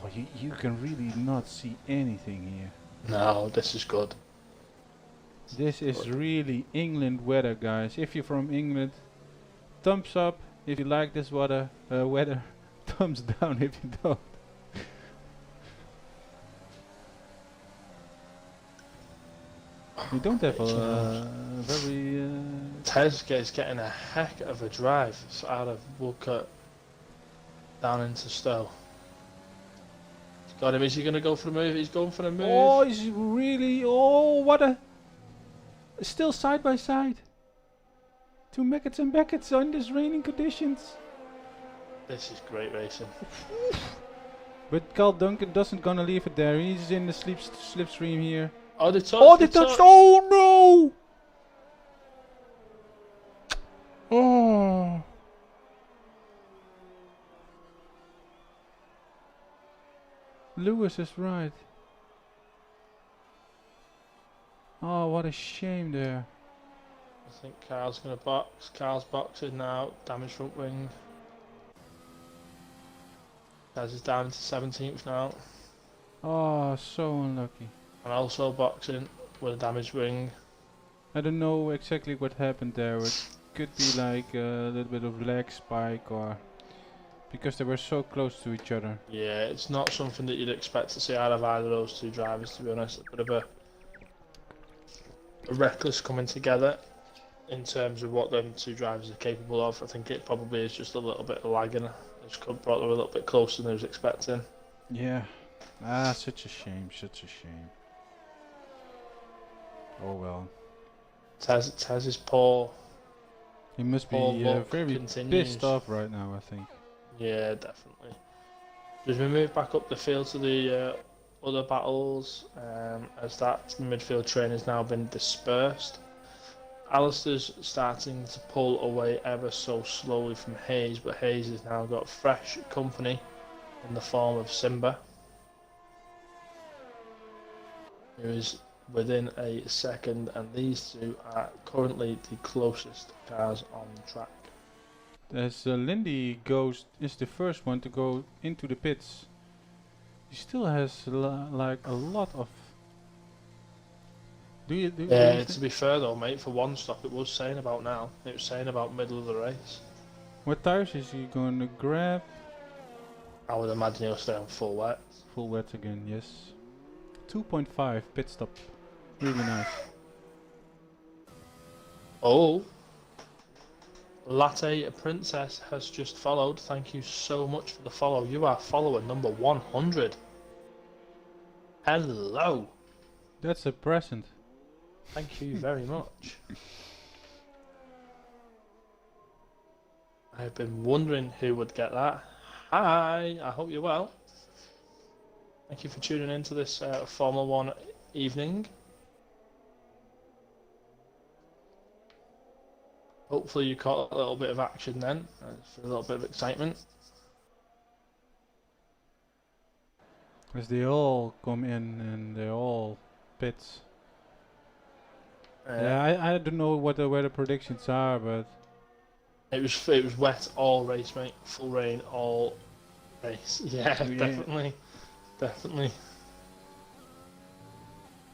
Oh, you can really not see anything here. No, this is good. This is really England weather, guys. If you're from England, thumbs up if you like this weather. Thumbs down if you don't. We don't have a very. Tez is getting a heck of a drive out of Woodcote down into Stowe. He's got him. Is he going to go for the move? He's going for the move. Oh, he's really. Oh, what a. Still side by side. Two Meckets and Beckets on these raining conditions. This is great racing. But Carl Duncan doesn't gonna leave it there. He's in the slipstream here. Oh, they touched. Oh, they touched! Oh no! Oh. Lewis is right. Oh, what a shame there. I think Carl's going to box. Carl's boxing now. Damage front wing. Tez is down to 17th now. Oh, so unlucky. And also boxing with a damaged wing. I don't know exactly what happened there. It could be like a little bit of leg spike or because they were so close to each other. Yeah, it's not something that you'd expect to see out of either of those two drivers, to be honest. A bit of a reckless coming together in terms of what them two drivers are capable of. I think it probably is just a little bit of lagging. It's brought them a little bit closer than I was expecting. Yeah. Ah, such a shame, such a shame. Oh well. Tez is poor. He must be Poor luck very continues. pissed off right now, I think. Yeah, definitely. As we move back up the field to the other battles, as that midfield train has now been dispersed, Alistair's starting to pull away ever so slowly from Hayes, but Hayes has now got fresh company in the form of Simba, who is within a second, and these two are currently the closest cars on track. As Lindy is the first one to go into the pits. He still has like a lot of. To be fair though, mate, for one stop it was saying about now. It was saying about middle of the race. What tires is he going to grab? I would imagine he'll stay on full wet. Full wet again, yes. 2.5 pit stop. Really nice. Oh, Latte Princess has just followed. Thank you so much for the follow. You are follower number 100. Hello. That's a present. Thank you very much. I've been wondering who would get that. Hi, I hope you're well. Thank you for tuning in to this Formula 1 evening. Hopefully you caught a little bit of action then, for a little bit of excitement. As they all come in and they're all pits. Yeah, I don't know what the weather predictions are, but it was wet all race, mate. Full rain all race. Yeah, definitely.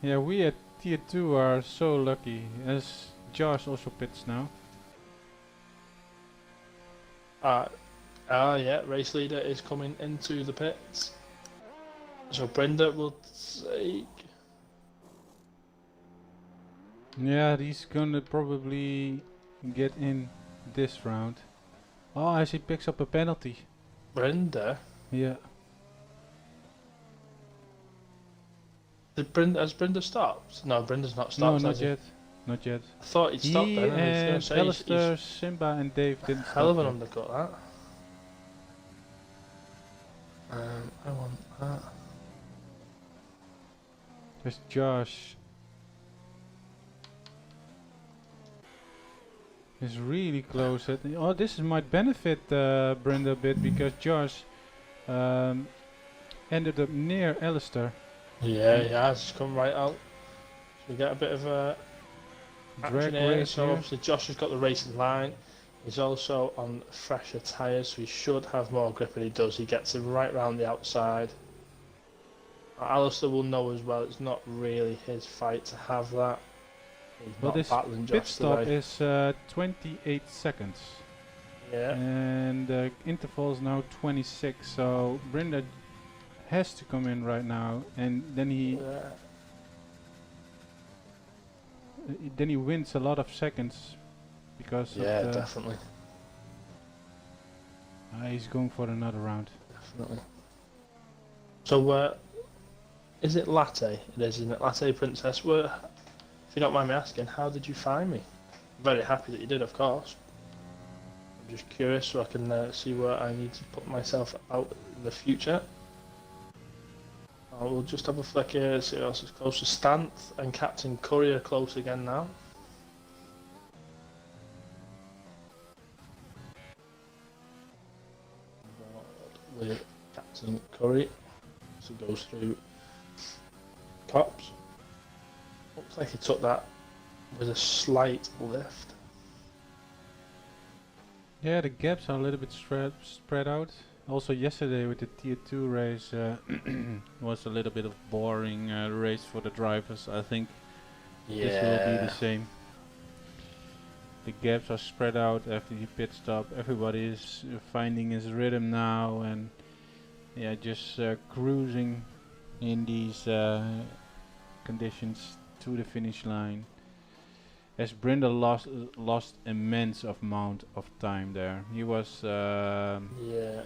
Yeah, we at Tier 2 are so lucky, as Josh also pits now. Yeah, race leader is coming into the pits. So Brenda will take. Yeah, he's gonna probably get in this round. Oh, as he picks up a penalty. Brenda? Yeah. Has Brenda stopped? No, Brenda's not No, stopped, not has he? yet. Not yet. I thought he'd stopped He then. And I was gonna and say Alistair, Simba and Dave didn't hell of stop an yet. undercut, that. I want that. There's Josh. He's really close. Oh, this might benefit Brenda a bit because Josh ended up near Alistair. Yeah, he has. He's come right out. So we get a bit of a Drag action here. race So here. obviously Josh has got the racing line. He's also on fresher tyres, so he should have more grip than he does. He gets him right round the outside. Alistair will know as well, it's not really his fight to have that. He's Well, not this battling pit Josh stop today. is 28 seconds. Yeah. And the interval is now 26, so Brenda has to come in right now, and then he wins a lot of seconds because Yeah, of the definitely. he's going for another round. Definitely. So, is it Latte? It is, isn't it? Latte Princess. If you don't mind me asking, how did you find me? I'm very happy that you did, of course. I'm just curious so I can see where I need to put myself out in the future. We'll just have a flick here, see who else is close. To Stanth and Captain Curry are close again now. With Captain Curry, so goes through Cops. Looks like he took that with a slight lift. Yeah, the gaps are a little bit spread out. Also yesterday with the tier 2 race was a little bit of boring race for the drivers. I think this will be the same. The gaps are spread out after the pit stop. Everybody is finding his rhythm now and yeah, just cruising in these conditions to the finish line. As Brenda lost immense amount of time there. He was Yeah.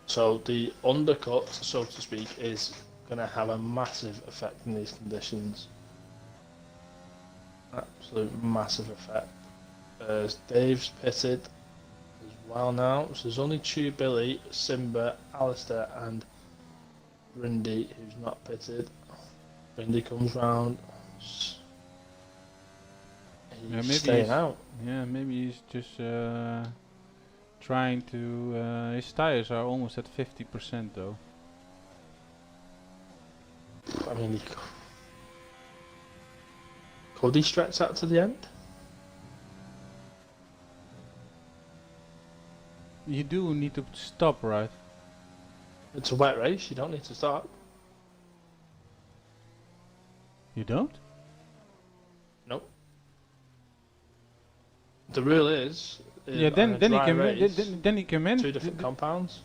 So the undercut, so to speak, is going to have a massive effect in these conditions. Absolute massive effect. As Dave's pitted as well now. So there's only Chew Billy, Simba, Alistair and Brindy who's not pitted. Brindy comes round. Yeah, He's maybe staying he's- out. yeah, maybe he's just trying to his tires are almost at 50% though. I mean, could he stretch out to the end? You do need to stop, right? It's a wet race, you don't need to stop. You don't? Nope. The rule is, Yeah, on then a then he dry can race, then he can two different compounds.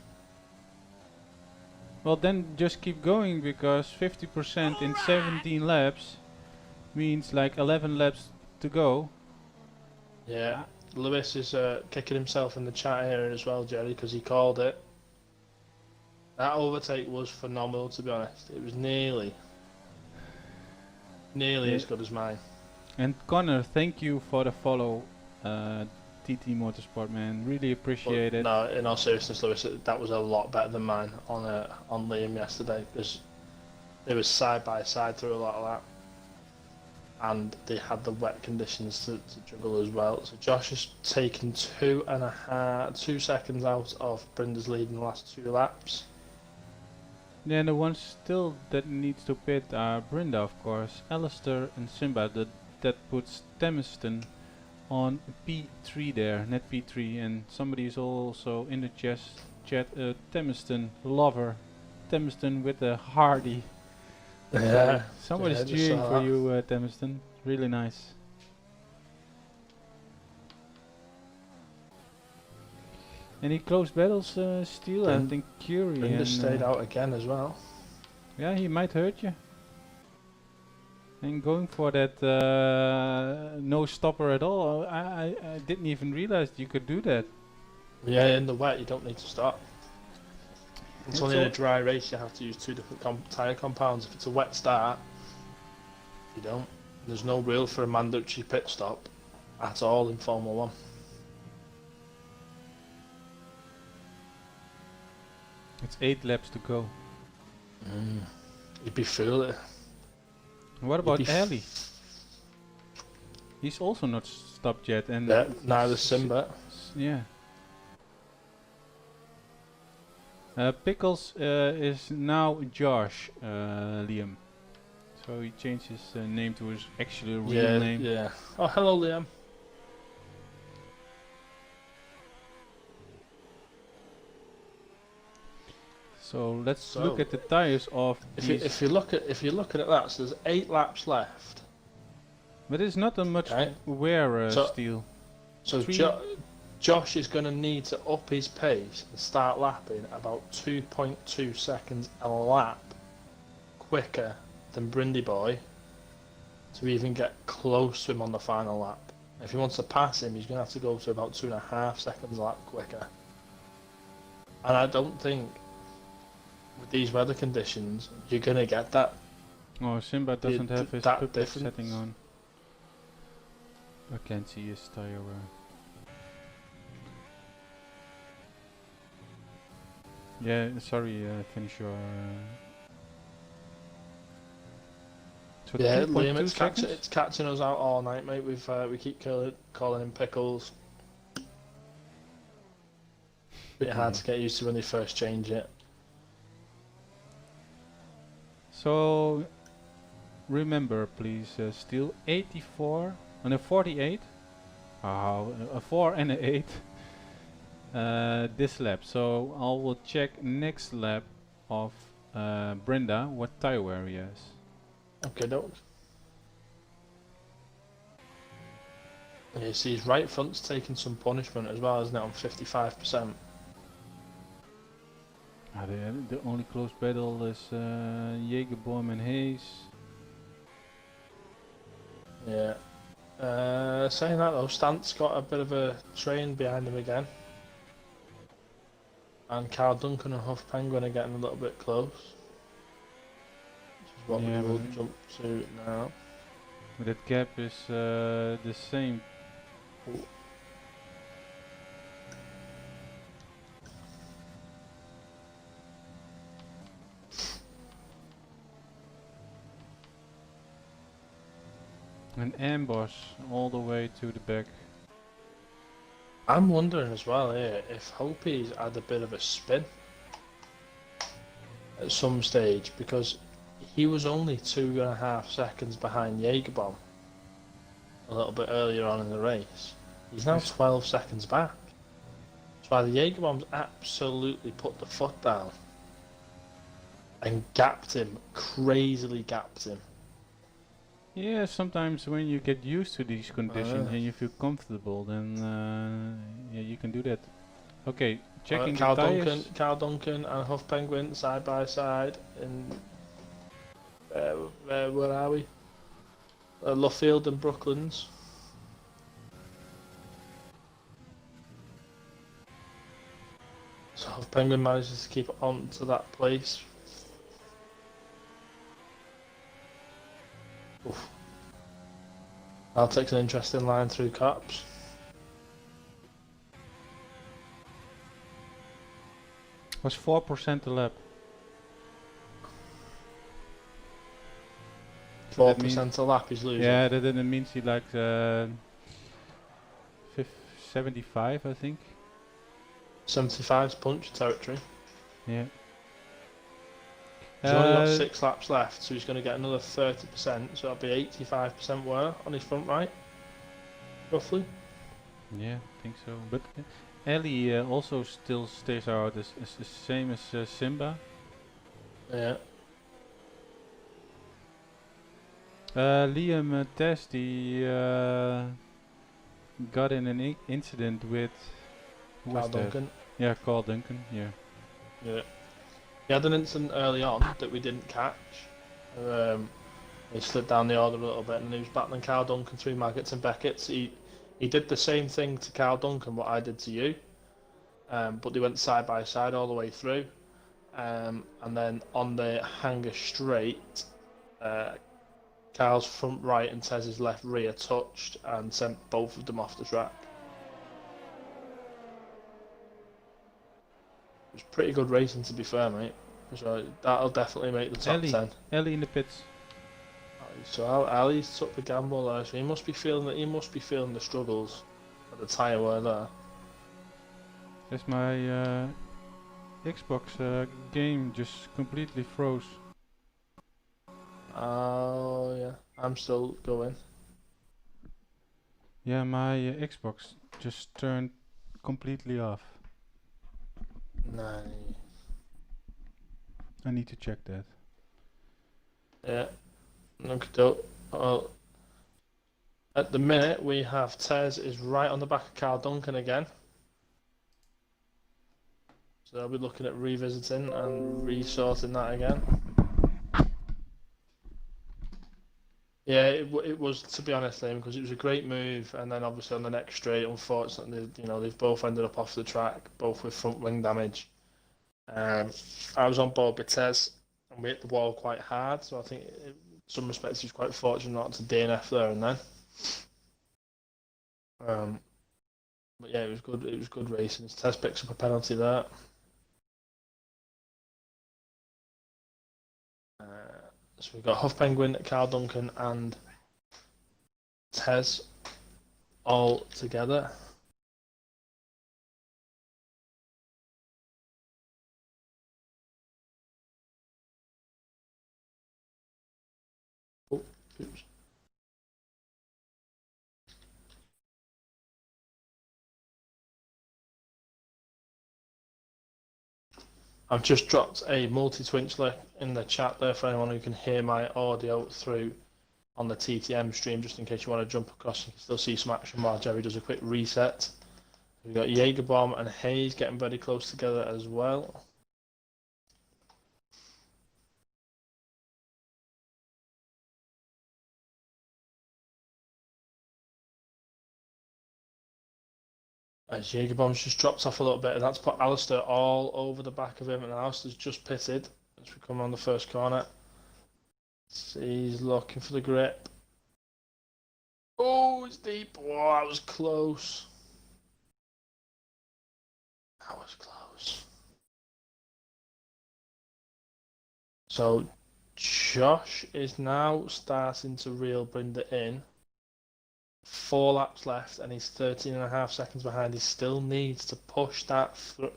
Well, then just keep going because 50% in 17 laps means like 11 laps to go. Yeah, Lewis is kicking himself in the chat here as well, Jerry, because he called it. That overtake was phenomenal, to be honest. It was nearly as good as mine. And Connor, thank you for the follow, TT Motorsport, man. Really appreciate it. No, in all seriousness, Lewis, that was a lot better than mine on Liam yesterday, because it was side by side through a lot of that, and they had the wet conditions to juggle as well. So Josh has taken 2 seconds out of Brenda's lead in the last 2 laps. Yeah, and the ones still that needs to pit are Brenda, of course, Alistair and Simba. That puts Temiston on P3 there, net P3, and somebody is also in the chat, Temiston lover, Temiston with a Hardy. Yeah, Somebody's yeah, just cheering saw for that. you, Temiston. Really nice. Any close battles, Steel? I think Curie Brenda and stayed out again as well. yeah, he might hurt you. And going for that no stopper at all. I didn't even realize you could do that. Yeah, in the wet, you don't need to stop. It's only in a dry race you have to use two different tyre compounds. If it's a wet start, you don't. There's no rule for a mandatory pit stop at all in Formula 1. It's 8 laps to go. You'd be foolish. What about You'd be Ali? He's also not stopped yet, and Yeah, neither Simba. yeah. Pickles is now Josh Liam, so he changed his name to his actual real name. Yeah. Oh, hello, Liam. So let's look at the tires of these. If you're looking at that, so there's 8 laps left. But it's not a much Okay. wear So- steel. So Three- Josh is going to need to up his pace and start lapping about 2.2 seconds a lap quicker than Brindy Boy to even get close to him on the final lap. If he wants to pass him, he's going to have to go to about 2.5 seconds a lap quicker. And I don't think with these weather conditions you're going to get that. Oh, Simba doesn't have his that puppet difference. setting on. I can't see his tire wear. Yeah, sorry, finish your... So Yeah, 2.2 Liam, seconds? it's catching us out all night, mate. We keep calling him Pickles. Bit hard to get used to when they first change it. So, remember please, still 84 and a 48. A 4 and a 8. This lap. So I will check next lap of Brenda what tire wear he has. Okay, don't. You see, his right front's taking some punishment as well, isn't it, on 55%? The only close battle is Jägerboom and Hayes. Yeah. Saying that though, Stant's got a bit of a train behind him again. And Carl Duncan and Huff Penguin are getting a little bit close. Which is what Yeah, we will but- jump to now. But that gap is the same. An ambush all the way to the back. I'm wondering as well here if Hopi's had a bit of a spin at some stage, because he was only 2.5 seconds behind Jägerbomb a little bit earlier on in the race. He's now 12 seconds back. That's why the Jägerbomb's absolutely put the foot down and gapped him, crazily gapped him. Yeah, sometimes when you get used to these conditions and you feel comfortable, then yeah, you can do that. Okay, checking the tires. Carl Duncan and Huff Penguin side by side in where are we? Luffield and Brooklands. So Huff Penguin manages to keep on to that place. Oof. That takes an interesting line through Cops. Was 4% a lap. So that 4% a lap he's losing. Yeah, that then means he like 75, I think. 75's punch territory. Yeah. He's only got 6 laps left, so he's going to get another 30%, so that'll be 85% wear on his front right, roughly. Yeah, I think so. But Ellie also still stays out as the same as Simba. Yeah. Liam Testy got in an incident with who was Carl that? Duncan. Yeah, Carl Duncan. Yeah. Yeah. He had an incident early on that we didn't catch. He slid down the order a little bit and he was battling Carl Duncan through Maggots and Beckett's. He did the same thing to Carl Duncan what I did to you. but they went side by side all the way through. And then on the hanger straight, Carl's front right and Tez's left rear touched and sent both of them off the track. It was pretty good racing, to be fair, mate. So that'll definitely make the top 10. Ellie in the pits. So Ali's took the gamble there. So he must be feeling the struggles at the tyre wear there. As my Xbox game just completely froze. Oh yeah, I'm still going. Yeah, my Xbox just turned completely off. No. I need to check that. Yeah. Okay. Well, at the minute we have Tez is right on the back of Carl Duncan again. So I'll be looking at revisiting and resorting that again. Yeah, it was, to be honest, Liam, because it was a great move, and then obviously on the next straight, unfortunately, they've both ended up off the track, both with front wing damage. I was on board with Tez, and we hit the wall quite hard, so I think in some respects he was quite fortunate not to DNF there and then. But yeah, it was good. It was good racing. Tez picks up a penalty there. So we've got Huff Penguin, Carl Duncan, and Tez all together. Oh, oops. I've just dropped a multi-twinchler in the chat there for anyone who can hear my audio through on the TTM stream, just in case you want to jump across. You can still see some action while Jerry does a quick reset. We've got Jägerbomb and Hayes getting very close together as well. As Jägerbomb's just dropped off a little bit, and that's put Alistair all over the back of him, and Alistair's just pitted as we come on the first corner. So he's looking for the grip. Oh, it's deep. Oh, that was close. That was close. So Josh is now starting to reel Brinda in. 4 laps left, and he's 13.5 seconds behind. He still needs to push that through.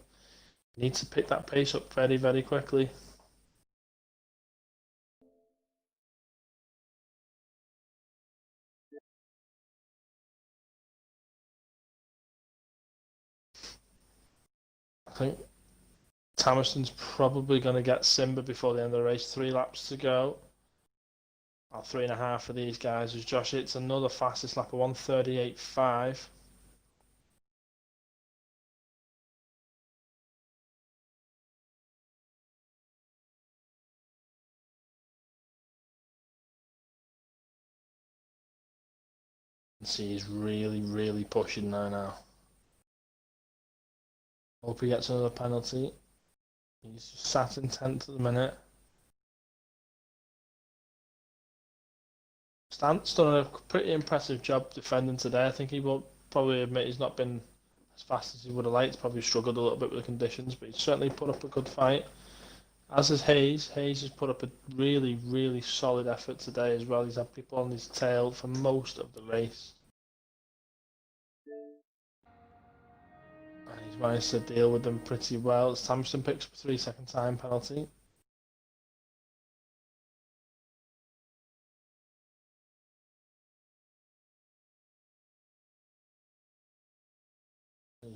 Needs to pick that pace up very, very quickly. I think Tamerson's probably going to get Simba before the end of the race. 3 laps to go. Or 3.5 for these guys as Josh hits another fastest lap of 1:38.5. See, he's really, really pushing there now. Hope he gets another penalty. He's sat in 10th at the minute. Stan's done a pretty impressive job defending today. I think he will probably admit he's not been as fast as he would have liked. He's probably struggled a little bit with the conditions, but he's certainly put up a good fight. As is Hayes. Hayes has put up a really, really solid effort today as well. He's had people on his tail for most of the race. And he's managed to deal with them pretty well. Samson picks up a 3-second time penalty.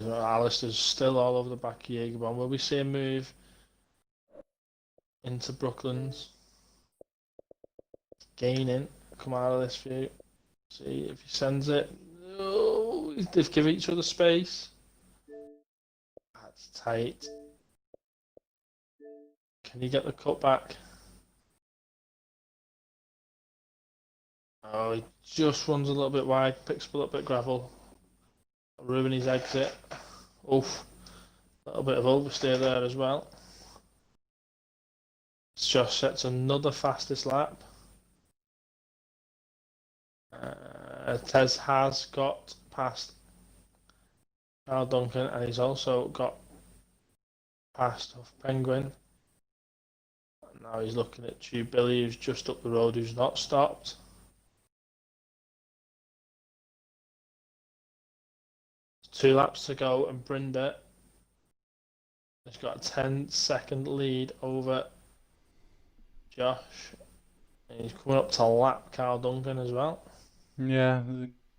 Alistair's still all over the back of Jägerbomb. Will we see a move into Brooklands? Gaining. Come out of this view. See if he sends it. Oh, they've given each other space. That's tight. Can he get the cut back? Oh, he just runs a little bit wide, picks up a little bit of gravel. Ruin his exit. Oof. A little bit of oversteer there as well. Josh sets another fastest lap. Tez has got past Carl Duncan, and he's also got past Huff Penguin. And now he's looking at Tube Billy, who's just up the road, who's not stopped. Two laps to go, and Brindle has got a 10-second lead over Josh. And he's coming up to lap Carl Duncan as well. Yeah,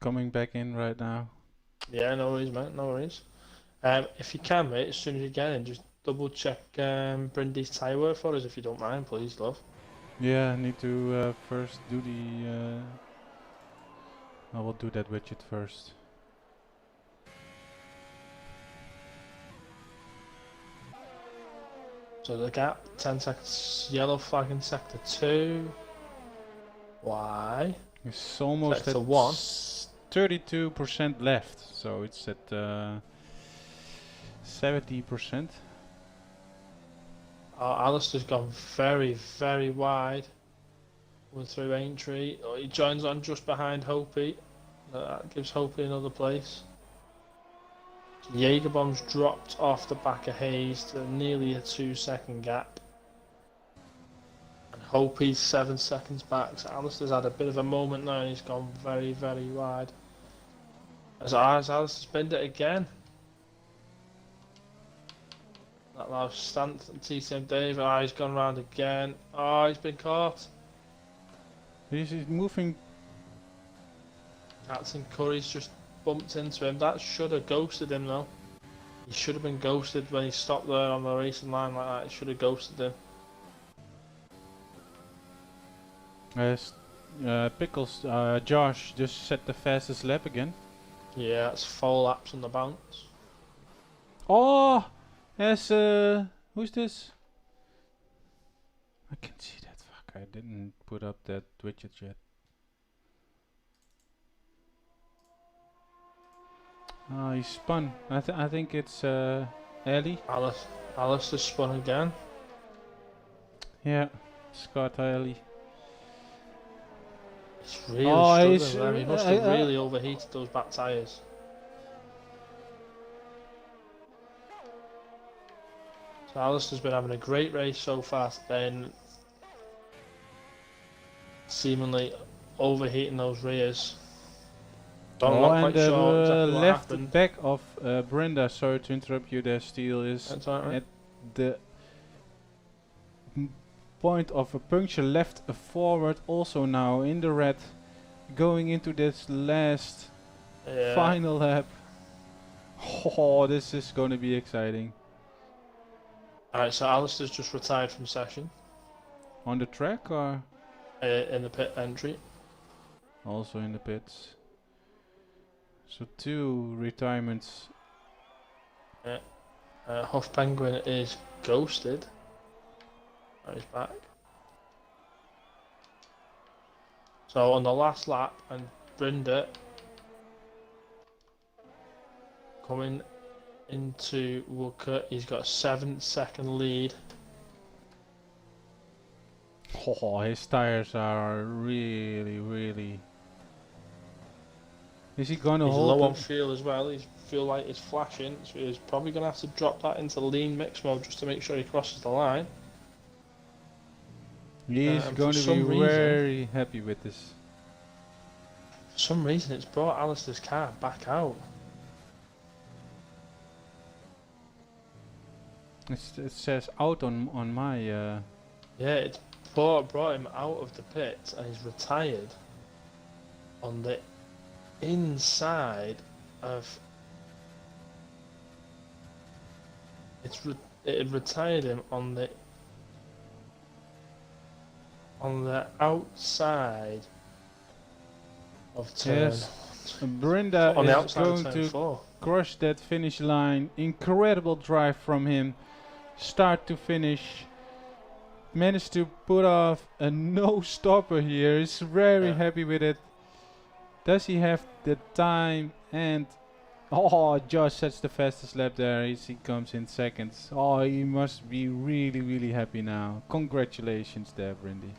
coming back in right now. Yeah, no worries, mate, no worries. If you can, mate, as soon as you get in, just double check Brindy's tyre work for us if you don't mind, please, love. Yeah, I need to first do the... I will do that widget first. So the gap, 10 seconds, yellow flag in sector 2. Why? It's almost Sector at 1. 32% left, so it's at 70%. Alistair's gone very, very wide. Coming through Aintree. Oh, he joins on just behind Hopi. That gives Hopi another place. Jagerbomb's dropped off the back of Hayes to nearly a 2-second gap. And Hopi's 7 seconds back. So Alistair's had a bit of a moment now and he's gone very, very wide. As Alistair's binned it again. That allows Stant and TTM Dave. Oh, he's gone round again. Oh, he's been caught. He's moving. Captain Curry's just bumped into him. That should have ghosted him though. He should have been ghosted when he stopped there on the racing line like that. He should have ghosted him. Pickles, Josh just set the fastest lap again. Yeah, it's 4 laps on the bounce. Oh! Yes, who's this? I can see that. Fuck, I didn't put up that widget yet. Oh, he spun. I think it's Ellie. Alistair spun again. Yeah, Scott Ellie. He's really struggling there. He must have really overheated those back tyres. So Alistair's been having a great race so far, then seemingly overheating those rears. Don't look quite sure exactly what left happened. back of Brenda, sorry to interrupt you there, Steel, is That's all right. at the point of a puncture left forward, also now in the red, going into this last final lap. Oh, this is going to be exciting. Alright, so Alistair's just retired from session. On the track or? In the pit entry. Also in the pits. So 2 retirements. Huff Penguin is ghosted. Now he's back. So on the last lap, and Brindle coming into Woodcut, he's got a 7-second lead. Oh, his tires are really. Is he gonna He's hold? low on fuel as well. His fuel light is flashing, so he's probably gonna have to drop that into lean mix mode just to make sure he crosses the line. He's going to be very happy with this. For some reason, it's brought Alistair's car back out. It says out on my. Yeah, it's brought him out of the pit, and he's retired on the inside of. It retired him on the outside of turn. Yes, Brenda on the is outside going of turn to 4. crush that finish line. Incredible drive from him, start to finish. Managed to put off a no stopper here. He's very happy with it. Does he have the time and Oh, Josh sets the fastest lap there. He comes in seconds. Oh, he must be really, really happy now. Congratulations there, Brindy.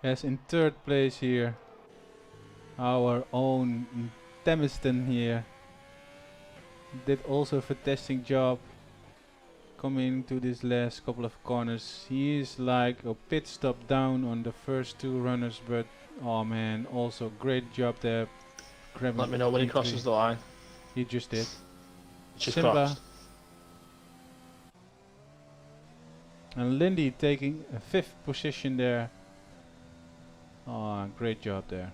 Yes, in third place here, our own Temiston here did also a fantastic job coming to this last couple of corners. He is like a pit stop down on the first two runners, but oh man, also great job there. Let me know when he crosses the line. He just did. Just Simba crossed. and Lindy taking a 5th position there. Oh, great job there.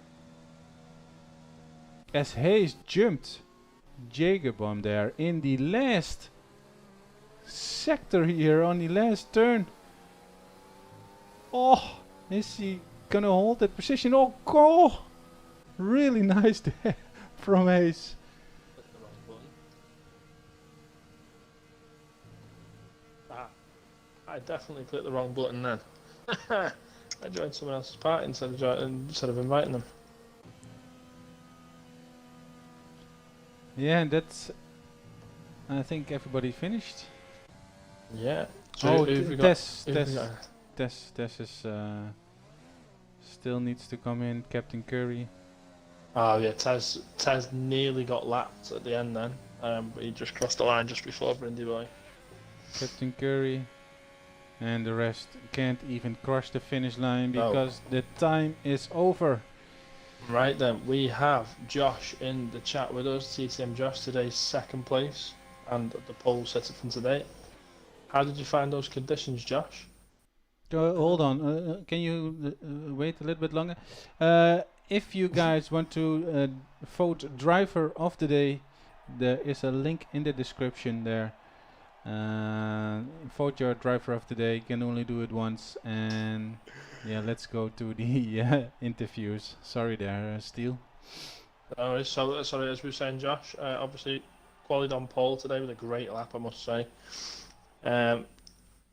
As Hayes jumped Jacob on there in the last sector here on the last turn. Oh, is he gonna hold that position? Oh, go! Really nice there from Hayes. I definitely clicked the wrong button then. I joined someone else's party instead of inviting them. Yeah, that's. I think everybody finished. Yeah. Oh, who've we got? Tess is still needs to come in. Captain Curry. Oh yeah, Tez nearly got lapped at the end then, but he just crossed the line just before Brindy Boy. Captain Curry. And the rest can't even cross the finish line because the time is over. Right then, we have Josh in the chat with us. TTM Josh, today's second place, and the pole setter from today. How did you find those conditions, Josh? Hold on, can you wait a little bit longer? If you guys want to vote driver of the day, there is a link in the description there. Vote your driver of the day. You can only do it once. And yeah, let's go to the interviews. Sorry there, Steele. So sorry, as we were saying, Josh, obviously qualified on pole today with a great lap, I must say.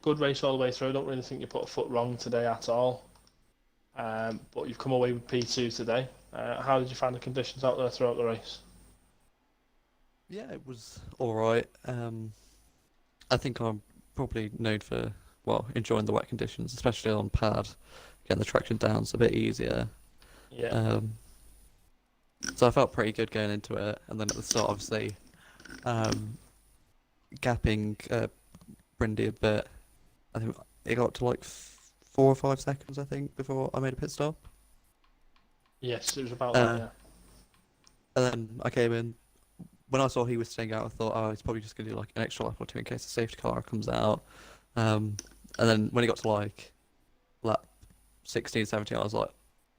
Good race all the way through. I don't really think you put a foot wrong today at all. But you've come away with P2 today. How did you find the conditions out there throughout the race? Yeah, it was alright. I think I'm probably known for, well, enjoying the wet conditions, especially on pad. Getting the traction down's a bit easier. Yeah. So I felt pretty good going into it, and then at the start, obviously, gapping Brindy a bit. I think it got to like 4 or 5 seconds, I think, before I made a pit stop. Yes, it was about that, yeah. And then I came in. When I saw he was staying out, I thought, oh, he's probably just going to do like an extra lap or two in case the safety car comes out. And then when he got to like lap 16, 17, I was like,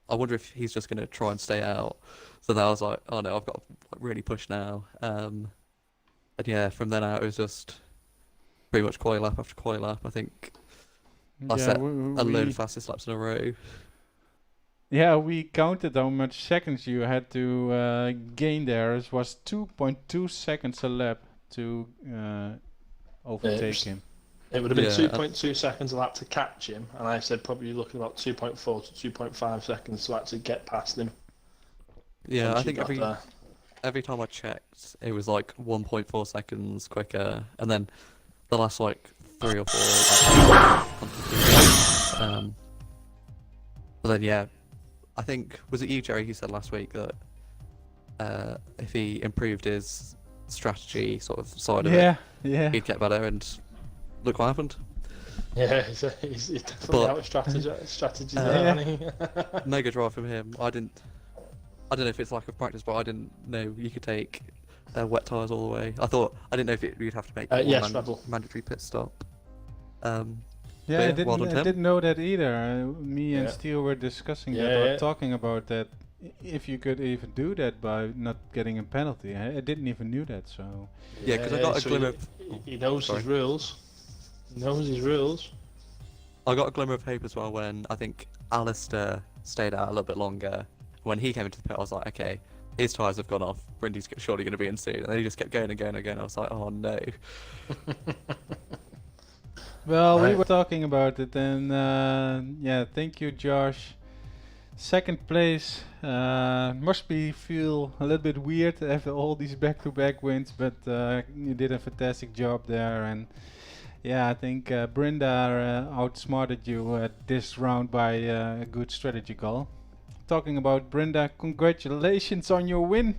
I wonder if he's just going to try and stay out. So then I was like, oh no, I've got to like, really push now. And yeah, from then out, it was just pretty much quali lap after quali lap. I think I set a load of fastest laps in a row. Yeah, we counted how much seconds you had to gain there. It was 2.2 seconds a lap to overtake him. It would have been 2.2 seconds a lap to catch him, and I said probably looking about 2.4 to 2.5 seconds to actually get past him. Yeah, I think every time I checked, it was like 1.4 seconds quicker, and then the last like 3 or 4. But then yeah. I think, was it you, Jerry, who said last week that if he improved his strategy sort of side of it, he'd get better, and look what happened. Yeah, he's definitely out of strategy there, hasn't he? Mega drive from him. I don't know if it's lack of practice, but I didn't know you could take wet tyres all the way. I didn't know if you'd have to make mandatory pit stop. Yeah, I didn't know that either. Me and Steele were discussing talking about that. If you could even do that by not getting a penalty, I didn't even knew that. So yeah, because I got a glimmer. He knows his rules. He knows his rules. I got a glimmer of hope as well when I think Alistair stayed out a little bit longer. When he came into the pit, I was like, okay, his tyres have gone off. Brindy's surely going to be in soon, and then he just kept going and going and going. I was like, oh no. Well, we were talking about it, and yeah, thank you, Josh. Second place must be feel a little bit weird after all these back-to-back wins, but you did a fantastic job there. And yeah, I think Brenda outsmarted you at this round by a good strategy call. Talking about Brenda, congratulations on your win.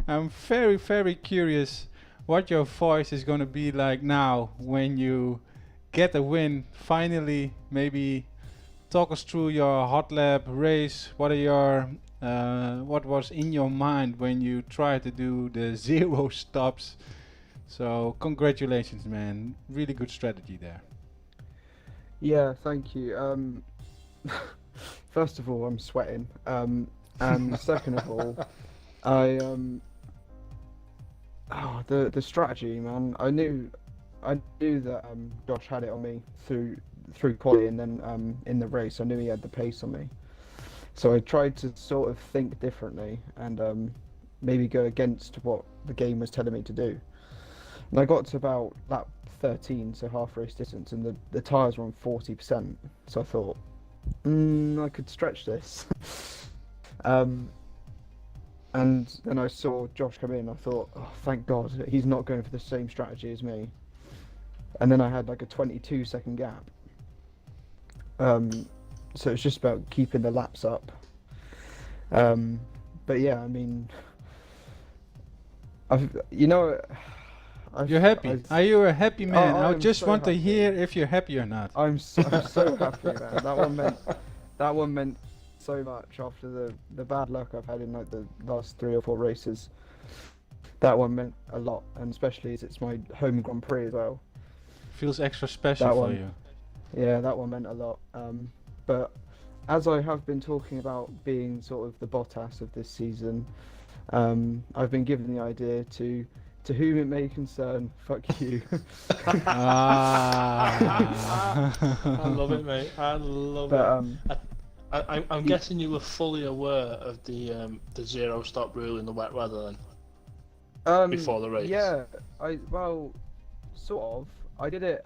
I'm very, very curious what your voice is going to be like now when you get a win. Finally, maybe talk us through your hot lap race. What are your what was in your mind when you tried to do the 0 stops? So congratulations, man. Really good strategy there. Yeah, thank you. First of all, I'm sweating. And second of all, the strategy, man. I knew that Josh had it on me through quality, and then in the race, I knew he had the pace on me. So I tried to sort of think differently and maybe go against what the game was telling me to do. And I got to about lap 13, so half race distance, and the tyres were on 40%. So I thought, I could stretch this. And then I saw Josh come in. I thought, oh, thank God, he's not going for the same strategy as me. And then I had like a 22-second gap. So it's just about keeping the laps up. But yeah, I mean, You're happy. Are you a happy man? I just so want to happy. hear if you're happy or not. I'm so happy, man. That one meant so much after the bad luck I've had in like the last 3 or 4 races. That one meant a lot, and especially as it's my home Grand Prix as well. Feels extra special That for one. you. Yeah, that one meant a lot. But as I have been talking about being sort of the Bottas of this season, I've been given the idea to whom it may concern, fuck you. I love it, mate. I love it. I'm guessing you were fully aware of the 0 stop rule in the wet weather then, before the race. Yeah, sort of. I did it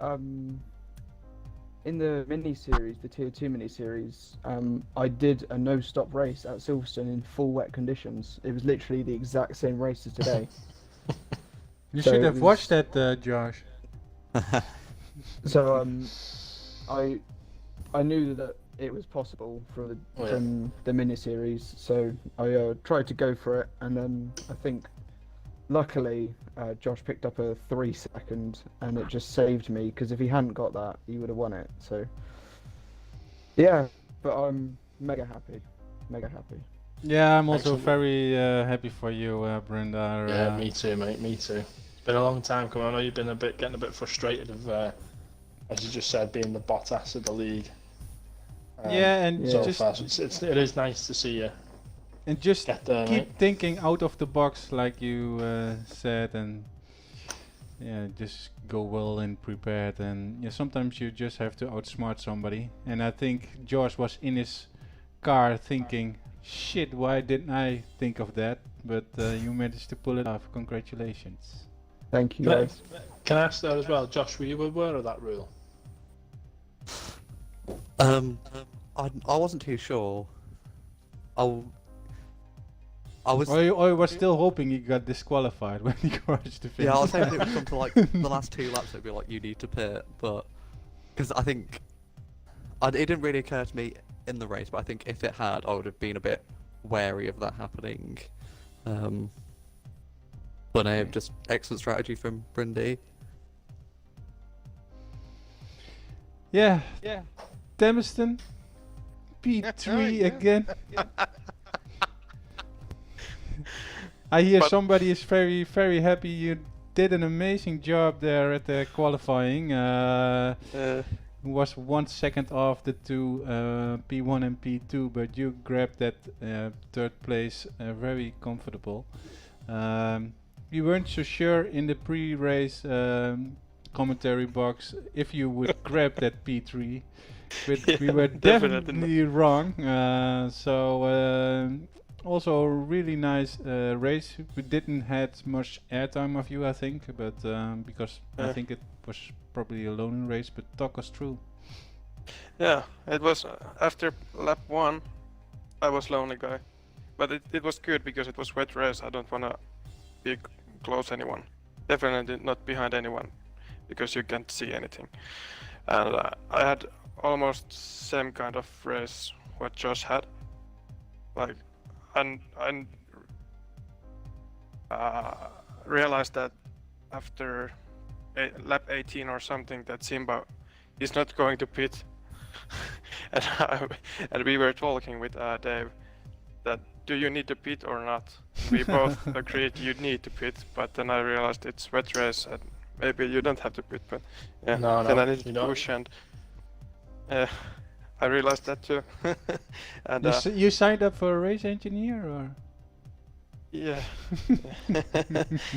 in the mini series, the Tier 2 mini series. I did a no stop race at Silverstone in full wet conditions. It was literally the exact same race as today. You So should it have was- watched that, Josh. So I knew that it was possible from the mini series, so I tried to go for it, and then I think luckily Josh picked up a 3 second, and it just saved me, because if he hadn't got that, he would have won it. So yeah, but I'm mega happy. Yeah, I'm also Excellent. very happy for you, Brenda. Yeah, me too, mate. Me too. It's been a long time coming. I know you've been getting a bit frustrated of, as you just said, being the Bottas of the league. Yeah, and So just fast. It is nice to see you and just get there, keep mate. thinking out of the box, like you said, and yeah, just go well and prepared. And yeah, sometimes you just have to outsmart somebody. And I think Josh was in his car thinking, "Shit, why didn't I think of that?" But you managed to pull it off. Congratulations. Thank you, Can I- guys. Can I ask that as well, Josh? Were you aware of that rule? I wasn't too sure. I was. I was still hoping he got disqualified when he crashed the finish. Yeah, I was hoping it would come to like the last 2 laps. It'd be like you need to pit, but because I think it didn't really occur to me in the race. But I think if it had, I would have been a bit wary of that happening. But no, just excellent strategy from Brindy. Yeah. Demiston, P3 again. I hear somebody is very, very happy. You did an amazing job there at the qualifying. Was 1 second off the two P1 and P2, but you grabbed that 3rd place very comfortable. We weren't so sure in the pre-race commentary box if you would grab that P3, but we were definitely wrong. Also a really nice race. We didn't had much airtime of you, I think, but because I think it was probably a lonely race. But talk us through. Yeah, it was after lap 1. I was lonely guy, but it was good because it was wet race. I don't wanna be close anyone. Definitely not behind anyone, because you can't see anything. And I had almost same kind of race what Josh had. Like, and realized that after lap 18 or something that Simba is not going to pit. and we were talking with Dave that do you need to pit or not? We both agreed you need to pit, but then I realized it's wet race and maybe you don't have to pit, but yeah. No, then I needed you to don't. push and I realized that too. And You signed up for a race engineer, or? yeah.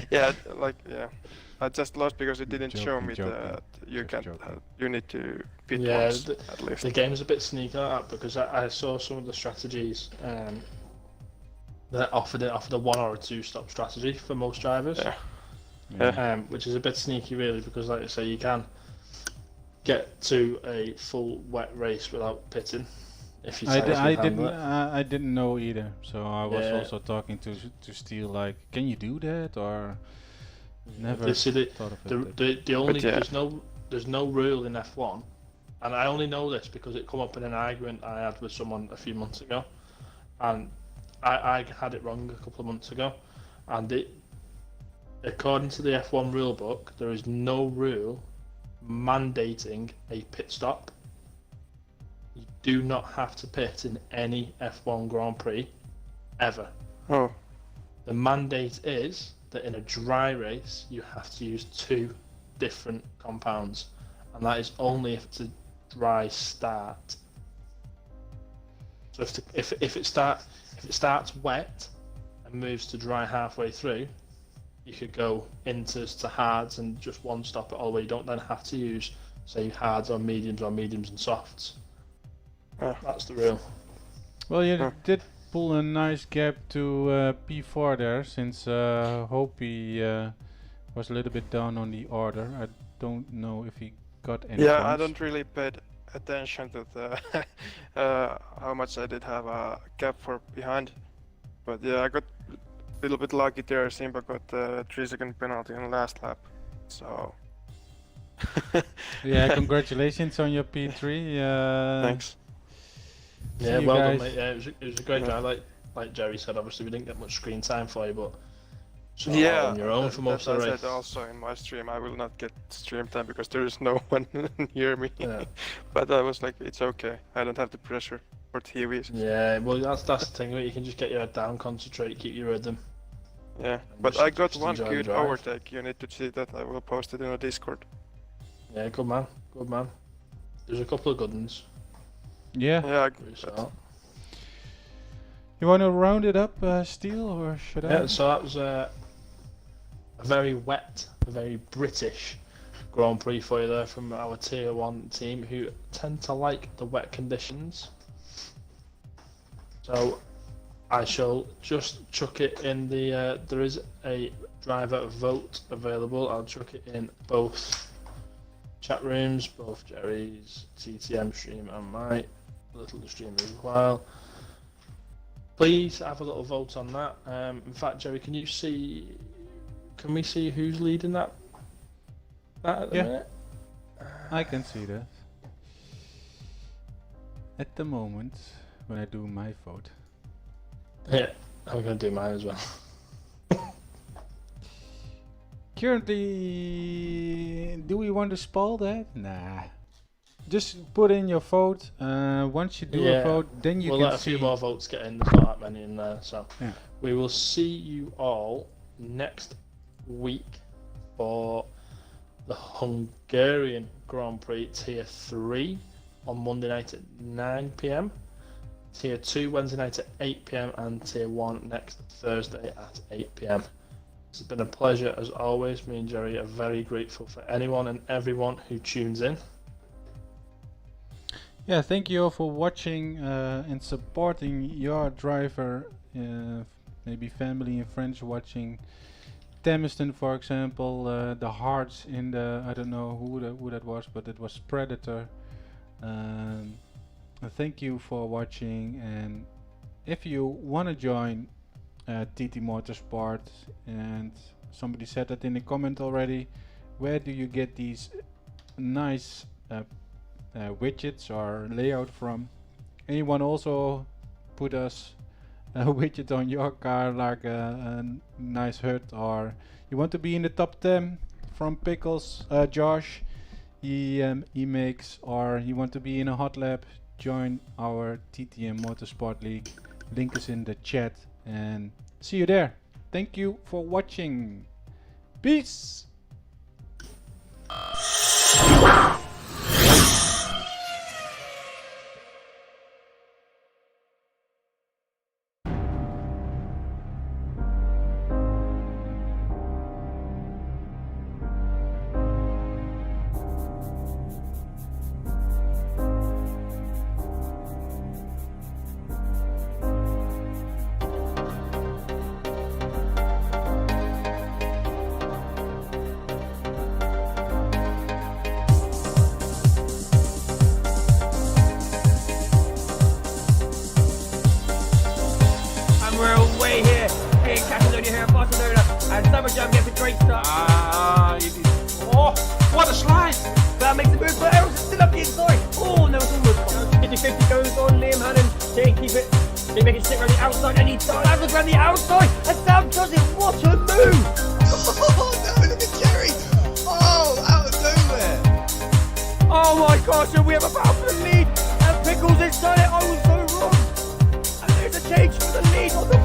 Yeah, like, yeah. I just lost because it didn't show me Joking. that you Just can joking. you need to pit Yeah, once at least. The game's a bit sneaky like that because I saw some of the strategies that offered a 1 or a 2 stop strategy for most drivers. Yeah. Yeah. Which is a bit sneaky really because like I say you can get to a full wet race without pitting if you I didn't know either, so I was Yeah. also talking to Steel like, can you do that, or never You see, thought of it. the only yeah. there's no rule in F1, and I only know this because it come up in an argument I had with someone a few months ago, and I had it wrong a couple of months ago, and according to the F1 rule book, there is no rule mandating a pit stop. You do not have to pit in any F1 Grand Prix ever. Oh. The mandate is that in a dry race you have to use 2 different compounds, and that is only if it's a dry start. So if it starts wet and moves to dry halfway through, you could go into hards and just one stop it all the way. You don't then have to use, say, hards or mediums and softs. That's the rule. Well, you did pull a nice gap to P4 there, since Hopi was a little bit down on the order. I don't know if he got any Yeah, I points. don't really paid attention to the how much I did have a gap for behind, but yeah, I got a little bit lucky there. Simba got the 3-second penalty in the last lap, so Yeah, congratulations on your P3. thanks. Yeah, you well done, guys. mate. Yeah, it was a great drive. Like Jerry said, obviously we didn't get much screen time for you, but so Yeah, on your own for most of the I race. said also in my stream I will not get stream time because there is no one near me. Yeah. But I was like, it's okay. I don't have the pressure for TVs. Yeah, well that's the thing. Right? You can just get your head down, concentrate, keep your rhythm. Yeah, And but just- I got just one enjoy the good drive. overtake. You need to see that. I will post it in a Discord. Yeah, good man, good man. There's a couple of good ones. Yeah. Yeah, Great start. You want to round it up, Steel, or should I? Yeah, so that was a very wet, a very British Grand Prix for you there from our Tier 1 team who tend to like the wet conditions. So I shall just chuck it in the, there is a driver vote available. I'll chuck it in both chat rooms, both Jerry's TTM stream and my little stream as well. Please have a little vote on that. In fact, Jerry, can we see who's leading that at the Yeah. minute? I can see that. At the moment, when I do my vote. Yeah, I'm going to do mine as well. Currently, do we want to spoil that? Nah. Just put in your vote. Once you do a vote, then you we'll can let a see. few more votes get in. There's not that many in there, so Yeah. we will see you all next week for the Hungarian Grand Prix Tier 3 on Monday night at 9 PM, Tier 2 Wednesday night at 8 PM, and Tier 1 next Thursday at 8 PM. It's been a pleasure as always. Me and Jerry are very grateful for anyone and everyone who tunes in. Yeah, thank you all for watching and supporting your driver. Maybe family and friends watching. Temiston, for example, the hearts in the, I don't know who that was, but it was Predator. Thank you for watching, and if you want to join TT Motorsport, and somebody said that in the comment already, where do you get these nice widgets or layout from? Anyone also put us a widget on your car, like a nice HUD, or you want to be in the top 10 from Pickles, Josh, he makes, or you want to be in a hot lap, join our TTM Motorsport League. Link is in the chat, and see you there. Thank you for watching. Peace. And Silverstone gets a great start. Oh, what a slide! That makes the move, but Errol's still up the inside. Oh, no, it's almost 50-50 goes on Liam Hannon. Can't keep it. They make it stick around the outside anytime. Alistair around the outside. And Sam does it. What a move! Oh no, look at Jerry! Oh, out of nowhere! Oh my gosh, and we have a battle for the lead. And Pickles has done it. I was so wrong. And there's a change for the lead on the